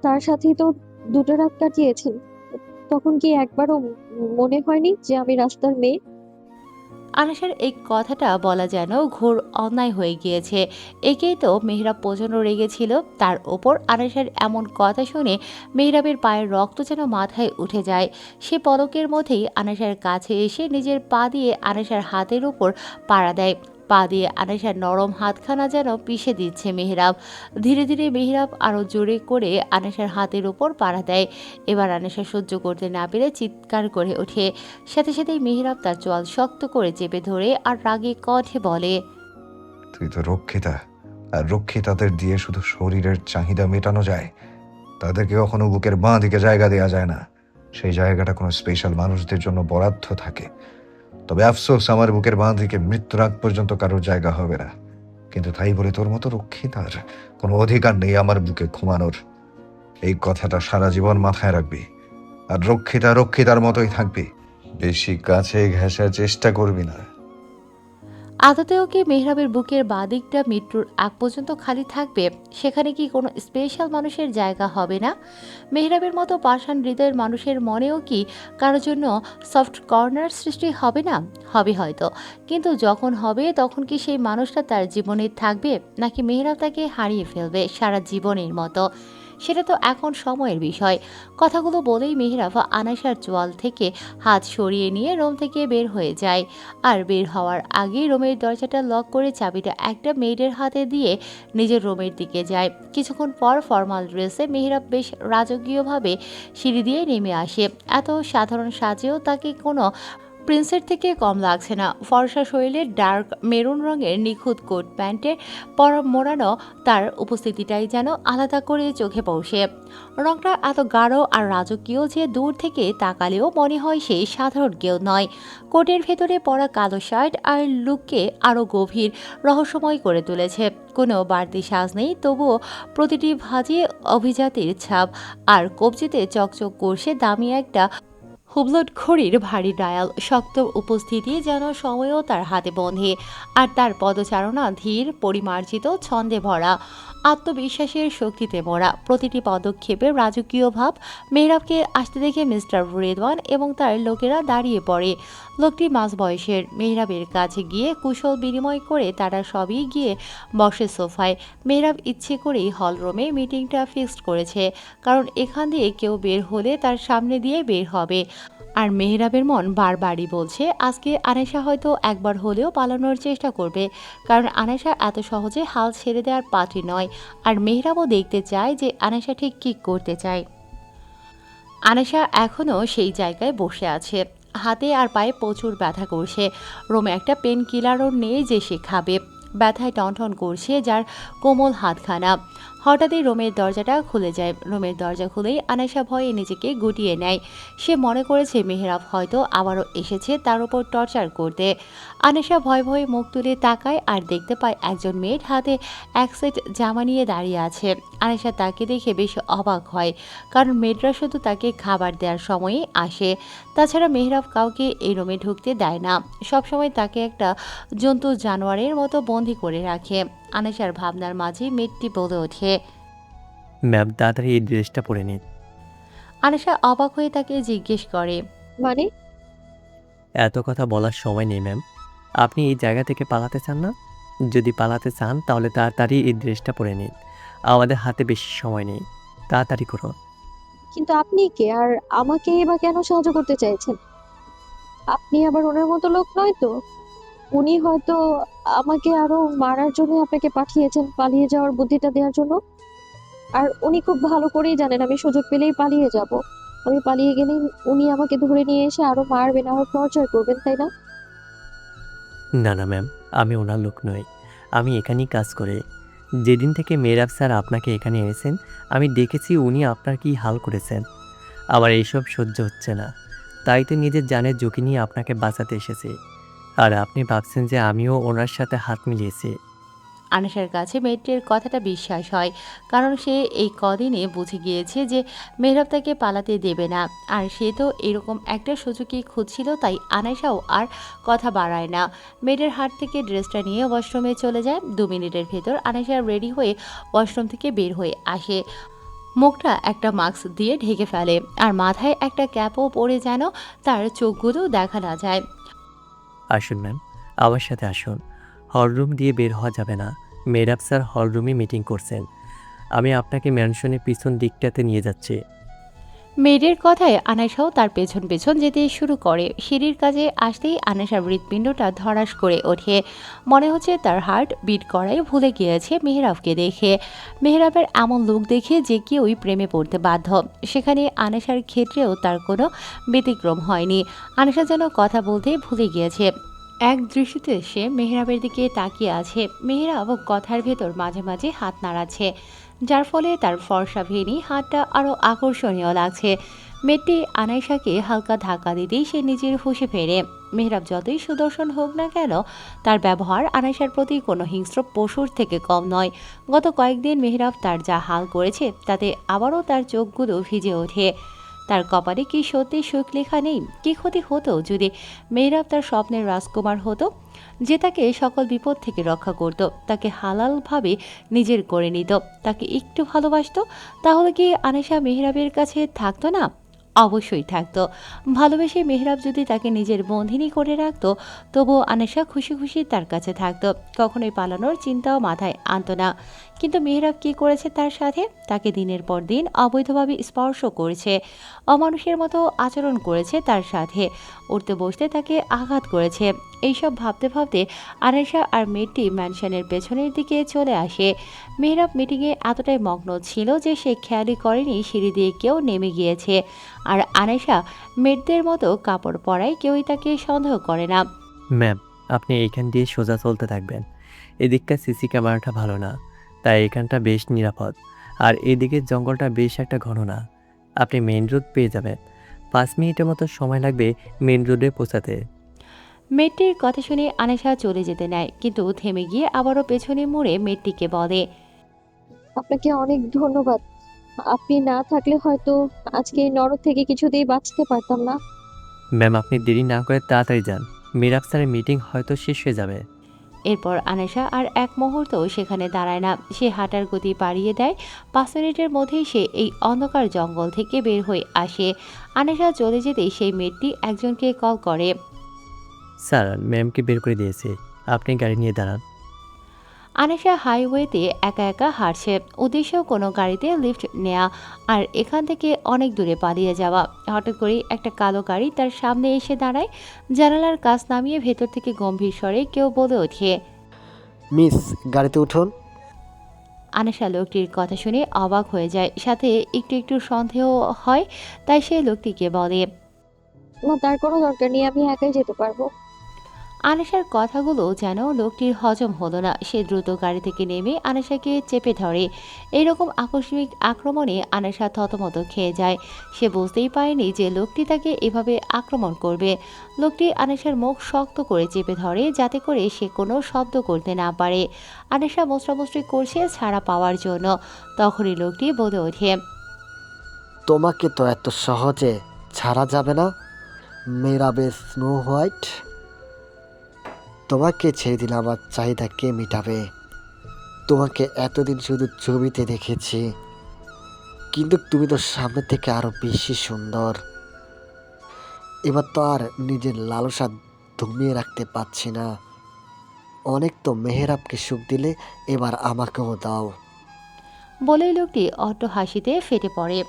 তার সাথেই তো 2টা রাত কাটিয়েছেন। তখন কি একবারও মনে হয়নি যে আমি রাস্তার মেয়ে? আনাসার এই কথাটা বলা যেন ঘোর অন্যায় হয়ে গিয়েছে। একেই তো মেহরাব প্রচণ্ড রেগেছিল, তার ওপর আনাসার এমন কথা শুনে মেহরাবের পায়ের রক্ত যেন মাথায় উঠে যায়। সে পলকের মধ্যেই আনাসার কাছে এসে নিজের পা দিয়ে আনাসার হাতের উপর পাড়া দেয়। পা দিয়ে আনাসার নরম হাতখানা যেন পিষে দিচ্ছে মেহরাব। ধীরে ধীরে মেহরাব আরও জোরে করে আনাসার হাতের উপর পাড়া দেয়। এবার আনাসা সহ্য করতে না পেরে চিৎকার করে ওঠে। সাথে সাথেই মেহরাব তার চোয়াল শক্ত করে চেপে ধরে আর রাগে কণ্ঠে বলে, তুই তো রক্ষিতা, আর রক্ষিতাদের দিয়ে শুধু শরীরের চাহিদা মেটানো যায়, তাদেরকে কখনো বুকের বাঁ দিকে জায়গা দেওয়া যায় না। সেই জায়গাটা কোনো স্পেশাল মানুষদের জন্য বরাদ্দ থাকে। তবে আফসোস, আমার বুকের বাঁ দিকে মৃত্যুর আগ পর্যন্ত কারোর জায়গা হবে না। কিন্তু তাই বলে তোর মতো রক্ষিতার কোনো অধিকার নেই আমার বুকে ঘুমানোর। এই কথাটা সারা জীবন মাথায় রাখবি। আর রক্ষিতা রক্ষিতার মতোই থাকবি, বেশি কাছে ঘেঁষার চেষ্টা করবি না। আদতেও কি মেহরাবের বুকের বাদিকটা মৃত্যুর আগ পর্যন্ত খালি থাকবে? সেখানে কি কোনো স্পেশাল মানুষের জায়গা হবে না? মেহরাবের মতো পাষাণ হৃদয়ের মানুষের মনেও কি কারোর জন্য সফট কর্নার সৃষ্টি হবে না? হবে হয়তো, কিন্তু যখন হবে তখন কি সেই মানুষটা তার জীবনে থাকবে, নাকি মেহরাব তাকে হারিয়ে ফেলবে সারা জীবনের মতো? সেটা তো এখন সময়ের বিষয়। কথাগুলো বলেই মেহরাব আনাসার চোয়াল থেকে হাত সরিয়ে নিয়ে রুম থেকে বের হয়ে যায়। আর বের হওয়ার আগেই রুমের দরজাটা লক করে চাবিটা একটা মেয়েদের হাতে দিয়ে নিজের রুমের দিকে যায়। কিছুক্ষণ পর ফর্মাল ড্রেসে মেহরাব বেশ রাজকীয়ভাবে সিঁড়ি দিয়ে নেমে আসে। এত সাধারণ সাজেও তাকে কোনো প্রিন্সের থেকে কম লাগছে না। ফর্সা শরীরে ডার্ক মেরুন রঙের নিখুঁত কোট প্যান্টে মোড়ানো তার উপস্থিতিটাই যেন আলাদা করে চোখে পৌঁছে। রংটা এত গাঢ় আর রাজকীয় যে দূর থেকে তাকালেও মনে হয় সে সাধারণ কেউ নয়। কোটের ভেতরে পরা কালো শার্ট আর লুককে আরও গভীর রহস্যময় করে তুলেছে। কোনো বাড়তি সাজ নেই, তবুও প্রতিটি ভাঁজে অভিজাতির ছাপ, আর কবজিতে চকচক করছে দামি একটা হুবলট ঘড়ির ভারী ডায়াল। শক্ত উপস্থিতি যেন সময়ও তার হাতে বন্ধে, আর তার পদচারণা ধীর, পরিমার্জিত, ছন্দে ভরা, আত্মবিশ্বাসের শক্তিতে ভরা। প্রতিটি পদক্ষেপে রাজকীয় ভাব। মেহরাবকে আসতে দেখে মিস্টার রেদওয়ান এবং তার লোকেরা দাঁড়িয়ে পড়ে। লোকটি মাঝ বয়সের। মেহরাবের কাছে গিয়ে কুশল বিনিময় করে তারা সবই গিয়ে বসে সোফায়। মেহরাব ইচ্ছে করেই হলরুমে মিটিংটা ফিক্সড করেছে, কারণ এখান দিয়ে কেউ বের হলে তার সামনে দিয়ে বের হবে। আর মেহরাবের মন বারবারই বলছে আজকে আনেশা হয়তো একবার হলেও পালানোর চেষ্টা করবে, কারণ আনেশা এত সহজে হাল ছেড়ে দেওয়ার পাত্রী নয়। আর মেহরাবও দেখতে চায় যে আনেশা ঠিক কী করতে চায়। আনেশা এখনও সেই জায়গায় বসে আছে, হাতে আর পায়ে প্রচুর ব্যথা করছে। রুমে একটা পেন কিলারও নেই যে সে খাবে। ব্যথায় টনটন করছে যার কোমল হাতখানা। হঠাৎই রুমের দরজাটা খুলে যায়। রুমের দরজা খুলেই আনেশা ভয়ে নিজেকে গুটিয়ে নেয়। সে মনে করেছে মেহরাব হয়তো আবারও এসেছে তার উপর টর্চার করতে। আনেশা ভয়ে ভয়ে মুখ তুলে তাকায় আর দেখতে পায় একজন মেয়ের হাতে এক সেট জামা নিয়ে দাঁড়িয়ে আছে। আনেশা তাকে দেখে বেশ অবাক হয়, কারণ মেয়েরা শুধু তাকে খাবার দেওয়ার সময়ই আসে। তাছাড়া মেহরাব কাউকে এই রুমে ঢুকতে দেয় না, সবসময় তাকে একটা জন্তু জানোয়ারের মতো বন্দি করে রাখে। আনেশার ভাবনার মাঝে মেয়েটি বলে ওঠে, ম্যাম তাড়াতাড়ি এই ড্রেসটা পরে নিন। আনেশা অবাক হয়ে তাকে জিজ্ঞেস করে, মানে? এত কথা বলার সময় নেই ম্যাম। আপনি এই জায়গা থেকে পালাতে চান না? যদি পালাতে চান তাহলে তাড়াতাড়ি এই ড্রেসটা পরে নিন। আমাদের হাতে বেশি সময় নেই, তাড়াতাড়ি করুন। কিন্তু আপনি কে, আর আমাকে বা কেন সাহায্য করতে চাইছেন? আপনি আবার ওনার মতো লোক নয় তো? উনি হয়তো আমাকে আরো মারার জন্য আপনাকে পাঠিয়েছেন, পালিয়ে যাওয়ার বুদ্ধিটা দেওয়ার জন্য। আর উনি খুব ভালো করেই জানেন আমি সুযোগ পেলেই পালিয়ে যাব। আমি পালিয়ে গেলেই উনি আমাকে ধরে নিয়ে এসে আরো মারবেন, আরো টর্চার করবেন, তাই না? না না ম্যাম, আমি ওনার লোক নই। আমি এখানেই কাজ করি। যেদিন থেকে মেহরাব স্যার আপনাকে এখানে এনেছেন, আমি দেখেছি উনি আপনার কী হাল করেছেন। আমার এইসব সহ্য হচ্ছে না, তাই তো নিজের জানের ঝুঁকি নিয়ে আপনাকে বাঁচাতে এসেছি। আর আপনি ভাবছেন যে আমিও ওনার সাথে হাত মিলিয়েছি। আনিশার কাছে মেয়েটির কথাটা বিশ্বাস হয়, কারণ সে এই কদিনে বুঝে গিয়েছে যে মেহরাব তাকে পালাতে দেবে না। আর সে তো এরকম একটা সুযোগই খুঁজছিল, তাই আনিশাও আর কথা বাড়ায় না। মেয়েটির হাত থেকে ড্রেসটা নিয়ে ওয়াশরুমে চলে যায়। 2 মিনিটের ভেতর আনিশা রেডি হয়ে ওয়াশরুম থেকে বের হয়ে আসে। মুখটা একটা মাস্ক দিয়ে ঢেকে ফেলে, আর মাথায় একটা ক্যাপও পরে যেন তার চোখগুলো দেখা না যায়। আসুন ম্যাম, আমার সাথে আসুন। হলরুম দিয়ে বের হওয়া যাবে না। মেহরাব স্যার হলরুমে মিটিং করছেন। আমি আপনাকে ম্যানশনের পিছন দিকটাতে নিয়ে যাচ্ছি। মেয়েদের কথায় আনাসাও তার পেছন পেছন যেতে শুরু করে। সিঁড়ির কাছে আসতেই আনাসার হৃৎপিণ্ডটা ধড়াস করে ওঠে। মনে হচ্ছে তার হার্ট বিট করাই ভুলে গিয়েছে মেহরাবকে দেখে। মেহরাবের এমন লুক দেখে যে কেউই প্রেমে পড়তে বাধ্য। সেখানে আনাসার ক্ষেত্রেও তার কোনো ব্যতিক্রম হয়নি। আনাসা যেন কথা বলতেই ভুলে গিয়েছে। এক দৃষ্টিতে সে মেহরাবের দিকে তাকিয়ে আছে। মেহরাব কথার ভেতর মাঝে মাঝে হাত নাড়াচ্ছে, যার ফলে তার ফর্সা ভেনি হাতটা আরও আকর্ষণীয় লাগছে। মেয়েটি আনাইশাকে হালকা ধাক্কা দিতেই সে নিজের হুঁশে ফেরে। মেহরাব যতই সুদর্শন হোক না কেন, তার ব্যবহার আনাইশার প্রতি কোনো হিংস্র পশুর থেকে কম নয়। গত কয়েকদিন মেহরাব তার যা হাল করেছে তাতে আবারও তার চোখগুলো ভিজে ওঠে। তার কপালে কি সত্যি সুখ লেখা নেই? কি ক্ষতি হতো যদি মেহরাব তার স্বপ্নের রাজকুমার হতো, যে তাকে সকল বিপদ থেকে রক্ষা করত, তাকে হালালভাবে নিজের করে নিত, তাকে একটু ভালোবাসতো? তাহলে কি আনিশা মেহরাবের কাছে থাকতো না? অবশ্যই থাকতো। ভালোবেসে মেহরাব যদি তাকে নিজের বন্ধিনী করে রাখতো, তবুও আনিশা খুশি খুশি তার কাছে থাকতো, কখনোই পালানোর চিন্তাও মাথায় আনতো না। কিন্তু মেহরাব কি করেছে তার সাথে? তাকে দিনের পর দিন অবৈধভাবে স্পর্শ করেছে, অমানুষের মতো আচরণ করেছে তার সাথে, উঠতে বসতে তাকে আঘাত করেছে। এইসব ভাবতে ভাবতে আনিশা আর মেয়েটি ম্যানশনের পেছনের দিকে চলে আসে। মেহরাব মিটিংয়ে এতটাই মগ্ন ছিল যে সে খেয়ালই করেনি সিঁড়ি দিয়ে কেউ নেমে গিয়েছে। আর আনিশা মেয়েদের মতো কাপড় পরায় কেউই তাকে সন্দেহ করে না। ম্যাম, আপনি এইখান দিয়ে সোজা চলতে থাকবেন। এদিককার সিসি ক্যামেরাটা ভালো না, তাই এখানটা বেশ নিরাপদ। আর এদিকের জঙ্গলটা বেশ একটা ঘন না। আপনি মেইন রোড পেয়ে যাবেন। 5 মিনিটের মতো সময় লাগবে মেইন রোডে পৌঁছাতে। মেয়েটির কথা শুনে আনিশা চলে যেতে নেয়, কিন্তু থেমে গিয়ে আবারও পেছনে মুড়ে মেয়েটিকে বলে, আপনাকে অনেক ধন্যবাদ। আপনি না থাকলে হয়তো আজকে এই নরক থেকে কিছুতেই বাঁচতে পারতাম না। ম্যাম, আপনি দেরি না করে তাড়াতাড়ি যান। মেহরাব স্যারের মিটিং হয়তো শেষ হয়ে যাবে। এরপর আনিশা আর এক মুহূর্তও সেখানে দাঁড়ায় না। সে হাঁটার গতি বাড়িয়ে দেয়। 5 মিনিটের মধ্যেই সে এই অন্ধকার জঙ্গল থেকে বের হয়ে আসে। আনিশা চলে যেতেই সেই মেয়েটি একজনকে কল করে। স্যার, ম্যামকে বের করে দিয়েছি, আপনি গাড়ি নিয়ে দাঁড়ান। আনিশা হাইওয়েতে একা একা হাঁটছে, উদ্দেশ্য কোনো গাড়িতে লিফট নেয়া আর এখান থেকে অনেক দূরে পালিয়ে যাওয়া। হঠাৎ করেই একটা কালো গাড়ি তার সামনে এসে দাঁড়ায়। জানালার কাছ নামিয়ে ভেতর থেকে গম্ভীর স্বরে কেউ বলে ওঠে, মিস, গাড়িতে উঠুন। আনিশা লোকটির কথা শুনে অবাক হয়ে যায়, সাথে একটু একটু সন্দেহ হয়। তাই সে লোকটিকে বলে, না, তার কোনো দরকার নেই, আমি একাই যেতে পারবো। আনিশার কথাগুলো যেন লোকটির হজম হলো না। সে দ্রুত গাড়ি থেকে নেমে আনিশাকে চেপে ধরে। এইরকম আকস্মিক আক্রমণে আনিশা থতমত খেয়ে যায়। সে বুঝতেই পারেনি যে লোকটি তাকে এভাবে আক্রমণ করবে। লোকটি আনিশার মুখ শক্ত করে চেপে ধরে, যাতে করে সে কোনো শব্দ করতে না পারে। আনিশা মোচড়ামুচড়ি করছে ছাড়া পাওয়ার জন্য। তখনই লোকটি বলে ওঠে, তোমাকে তো এত সহজে ছাড়া যাবে না মেরাবে স্নো হোয়াইট। তোমাকে ছেড়ে দিলে আমার চাহিদা কে মেটাবে? তোমাকে এতদিন শুধু ছবিতে দেখেছি, কিন্তু তুমি তো সামনে থেকে আরো বেশি সুন্দর। এবার তো আর নিজের লালসা দমিয়ে রাখতে পারছি না। অনেক তো মেহেরাবকে সুখ দিলে, এবার আমাকেও দাও। বলেই লোকটি অট্ট হাসিতে ফেটে পড়ে।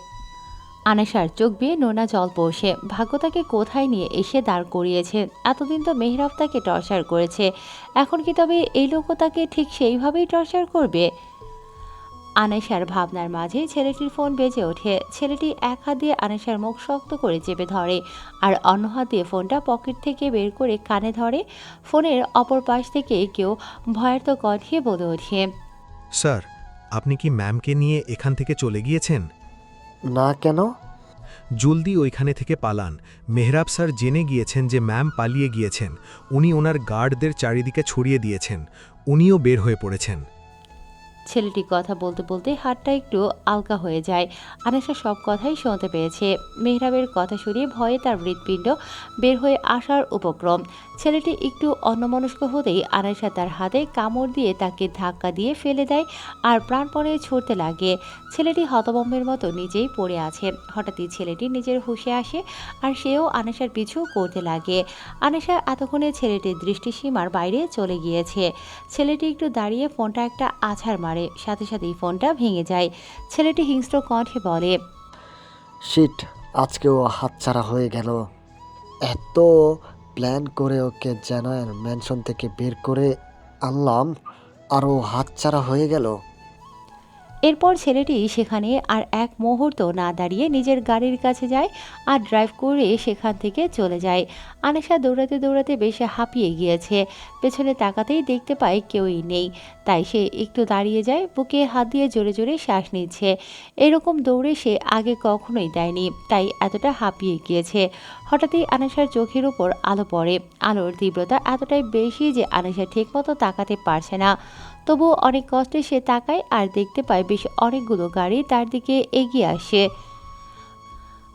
আনেশার চোখ বেয়ে নোনা জল পড়ছে। ভাগ্য তাকে কোথায় নিয়ে এসে দাঁড় করিয়েছে। এতদিন তো মেহরাব তাকে টর্চার করেছে, এখন কি তবে এই লোকও তাকে ঠিক সেইভাবেই টর্চার করবে? আনেশার ভাবনার মাঝে ছেলেটির ফোন বেজে ওঠে। ছেলেটি এক হাত দিয়ে আনেশার মুখ শক্ত করে চেপে ধরে আর অন্য হাত দিয়ে ফোনটা পকেট থেকে বের করে কানে ধরে। ফোনের অপর পাশ থেকে কেউ ভয়ার্ত কণ্ঠে বলে ওঠে, স্যার, আপনি কি ম্যামকে নিয়ে এখান থেকে চলে গিয়েছেন? না, কেন? জলদি ওইখানে থেকে পালান। মেহরাব স্যার জেনে গিয়েছেন যে ম্যাম পালিয়ে গিয়েছেন। উনি ওনার গার্ডদের চারিদিকে ছড়িয়ে দিয়েছেন। উনিও বের হয়ে পড়েছেন। ছেলেটি কথা বলতে বলতে হাতটা একটু আলগা হয়ে যায়। আনেশা সব কথাই শুনতে পেয়েছে। মেহরাবের কথা শুনে ভয়ে তার হৃৎপিণ্ড বের হয়ে আসার উপক্রম। ছেলেটি একটু অন্যমনস্ক হতেই আনেশা তার হাতে কামড় দিয়ে তাকে ধাক্কা দিয়ে ফেলে দেয় আর প্রাণপণে ছুটতে লাগে। ছেলেটি হতভম্বের মতো নিজেই পড়ে আছে। হঠাৎই ছেলেটি নিজের হুঁশে আসে আর সেও আনেশার পিছু করতে লাগে। আনেশা এতক্ষণে ছেলেটির দৃষ্টিসীমার বাইরে চলে গিয়েছে। ছেলেটি একটু দাঁড়িয়ে ফোনটা একটা আছাড় মারে, সাথে সাথেই ফোনটা ভেঙে যায়। ছেলেটি হিংস্র কণ্ঠে বলে, শিট, আজকেও হাতছাড়া হয়ে গেল। এত প্ল্যান করে ওকে জানার ম্যানশন থেকে বের করে আনলাম, আর ও হাতছাড়া হয়ে গেল। এরপর ছেলেটি সেখানে আর এক মুহূর্ত না দাঁড়িয়ে নিজের গাড়ির কাছে যায় আর ড্রাইভ করে সেখান থেকে চলে যায়। আনেশা দৌড়াতে দৌড়াতে বেশ হাঁপিয়ে গিয়েছে। পেছনে তাকাতেই দেখতে পায় কেউই নেই, তাই সে একটু দাঁড়িয়ে যায়, বুকে হাত দিয়ে জোরে জোরে শ্বাস নিচ্ছে। এরকম দৌড়ে সে আগে কখনোই দেয়নি, তাই এতটা হাঁপিয়ে গিয়েছে। হঠাৎই আনেশার চোখের উপর আলো পড়ে। আলোর তীব্রতা এতটাই বেশি যে আনেশা ঠিকমতো তাকাতে পারছে না। তবুও অনেক কষ্টে সে তাকায় আর দেখতে পায় বেশ অনেকগুলো গাড়ি তার দিকে এগিয়ে আসে।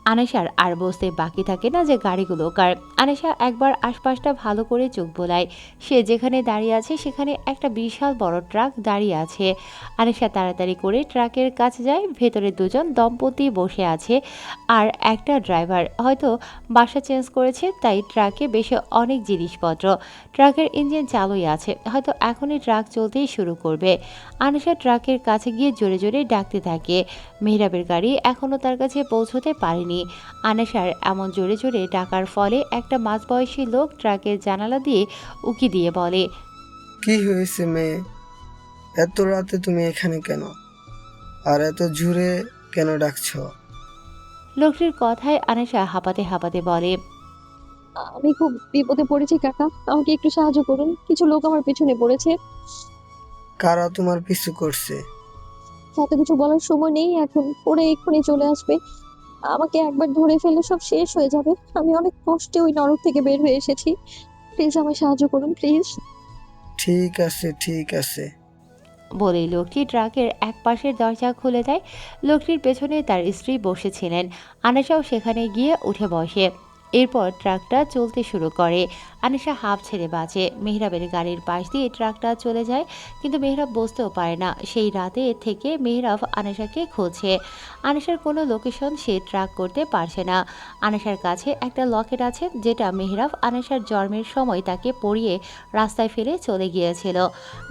আনেশার আর বুঝতে বাকি থাকে না যে গাড়িগুলো কার। আনেশা একবার আশপাশটা ভালো করে চোখ বোলায়। সে যেখানে দাঁড়িয়ে আছে সেখানে একটা বিশাল বড় ট্রাক দাঁড়িয়ে আছে। আনেশা তাড়াতাড়ি করে ট্রাকের কাছে যায়। ভেতরে দুজন দম্পতি বসে আছে আর একটা ড্রাইভার, হয়তো বাসা চেঞ্জ করেছে, তাই ট্রাকে বেশ অনেক জিনিসপত্র। ট্রাকের ইঞ্জিন চালুই আছে, হয়তো এখনই ট্রাক চলতেই শুরু করবে। আনেশা ট্রাকের কাছে গিয়ে জোরে জোরে ডাকতে থাকে। মেহরাবের গাড়ি এখনও তার কাছে পৌঁছতে পারেনি। আনেশার এমন জোরে জোরে ডাকার ফলে একটা মাঝবয়সী লোক ট্রাকের জানালা দিয়ে উকি দিয়ে বলে, কি হয়েছে মেয়ে? এত রাতে তুমি এখানে কেন? আর এত জোরে কেন ডাকছো? লোকটির কথায় আনেশা হাঁপাতে হাঁপাতে বলে, আমি খুব বিপদে পড়েছি কাকা, আমাকে একটু সাহায্য করুন। কিছু লোক আমার পিছনে পড়েছে। কারা তোমার পিছু করছে? এত কিছু বলার সময় নেই এখন, ওরা এক্ষুনি চলে আসবে। আমাকে একবার ধরে ফেললে সব শেষ হয়ে যাবে। আমি অনেক কষ্টে ওই নরক থেকে বের হয়ে এসেছি। প্লিজ আমায় সাহায্য করুন, প্লিজ। ঠিক আছে, ঠিক আছে। বলেই লোকটি ট্রাকের এক পাশের দরজা খুলে দেয়। লোকটির পেছনে তার স্ত্রী বসেছিলেন। আনেশাও সেখানে গিয়ে উঠে বসে। এরপর ট্রাকটা চলতে শুরু করে। আনেশা হাঁপ ছেড়ে বাঁচে। মেহরাবের গাড়ির পাশ দিয়ে ট্রাকটা চলে যায়, কিন্তু মেহরাব বুঝতেও পারে না। সেই রাতে থেকে মেহরাব আনেশাকে খুঁজছে। আনেশার কোনো লোকেশন সে ট্র্যাক করতে পারছে না। আনেশার কাছে একটা লকেট আছে, যেটা মেহরাব আনেশার জন্মের সময় তাকে পরিয়ে রাস্তায় ফেলে চলে গিয়েছিল।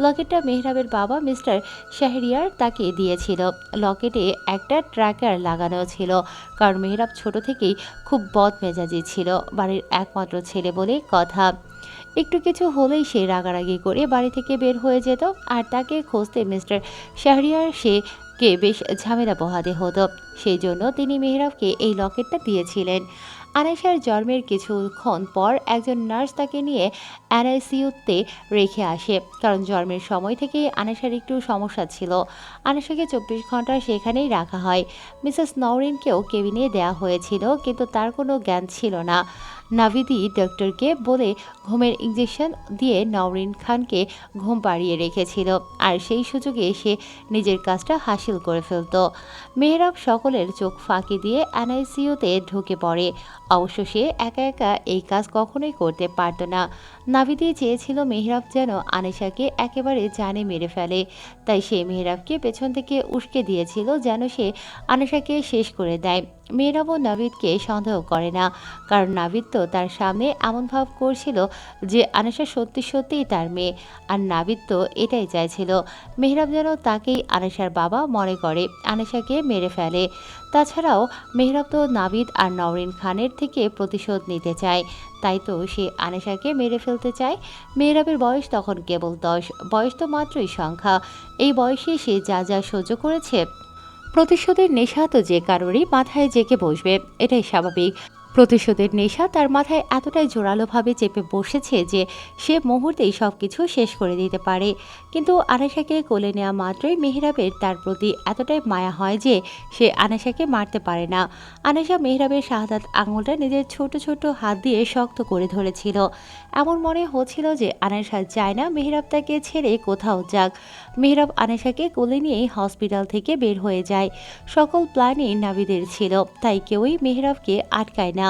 লকেটটা মেহরাবের বাবা মিস্টার শাহরিয়ার তাকে দিয়েছিল। লকেটে একটা ট্র্যাকার লাগানো ছিল, কারণ মেহরাব ছোট থেকেই খুব বদমেজাজি ছিল। বাড়ির একমাত্র ছেলে বলে কথা। একটু কিছু হলেই সে রাগারাগি করে বাড়ি থেকে বের হয়ে যেত, আর তাকে খুঁজতে মিস্টার শাহরিয়ার কে বেশ ঝামেলা পোহাতে হতো। সেই জন্য তিনি মেহরাবকে এই লকেটটা দিয়েছিলেন। আনেশার জন্মের কিছুক্ষণ পর একজন নার্স তাকে নিয়ে এনআইসিইউতে রেখে আসে, কারণ জন্মের সময় থেকেই আনেশার একটু সমস্যা ছিল। আনেশাকে 24 ঘন্টা সেখানেই রাখা হয়। মিসেস নওরিনকেও কেবিনে দেওয়া হয়েছিল, কিন্তু তার কোনো জ্ঞান ছিল না। নাভিদি ডক্টরকে বলে ঘুমের ইঞ্জেকশন দিয়ে নওরিন খানকে ঘুম পাড়িয়ে রেখেছিল, আর সেই সুযোগে সে নিজের কাজটা হাসিল করে ফেলত। মেহরাব সকলের চোখ ফাঁকি দিয়ে এনআইসিইউতে ঢুকে পড়ে। অবশ্য সে একা একা এই কাজ কখনোই করতে পারত না। নাভিদি চেয়েছিল মেহরাব যেন আনেশাকে একেবারে জানে মেরে ফেলে, তাই সে মেহরাবকে পেছন থেকে উস্কে দিয়েছিল যেন সে আনেশাকে শেষ করে দেয়। মেহরাবও নাভিদকে সন্দেহ করে না, কারণ নাভিদ তো তার সামনে এমন ভাব করছিল যে আনিশা সত্যি সত্যিই তার মেয়ে। আর নাভিদ তো এটাই চাইছিল, মেহরাব যেন তাকেই আনিশার বাবা মনে করে আনিশাকে মেরে ফেলে। তাছাড়াও মেহরাব তো নাভিদ আর নওরিন খানের থেকে প্রতিশোধ নিতে চায়, তাই তো সে আনিশাকে মেরে ফেলতে চায়। মেহরাবের বয়স তখন কেবল 10, বয়স তো মাত্রই সংখ্যা। এই বয়সে সে যা যা সহ্য করেছে, প্রতিশোধের নেশা তো যে কারোরই মাথায় জেঁকে বসবে, এটাই স্বাভাবিক। প্রতিশোধের নেশা তার মাথায় এতটাই জোরালোভাবে চেপে বসেছে যে সে মুহূর্তেই সবকিছু শেষ করে দিতে পারে। কিন্তু আনিশাকে কোলে নেওয়া মাত্রই মেহরাবের তার প্রতি এতটাই মায়া হয় যে সে আনিশাকে মারতে পারে না। আনিশা মেহরাবের শাহাদাত আঙুলটা নিজের ছোট ছোট হাত দিয়ে শক্ত করে ধরেছিল। এমন মনে হচ্ছিল যে আনিশা চায় না মেহরাব তাকে ছেড়ে কোথাও যাক। মেহরাব আনিশাকে কোলে নিয়েই হসপিটাল থেকে বের হয়ে যায়। সকল প্ল্যানই নাভিদের ছিল, তাই কেউই মেহরাবকে আটকায় না।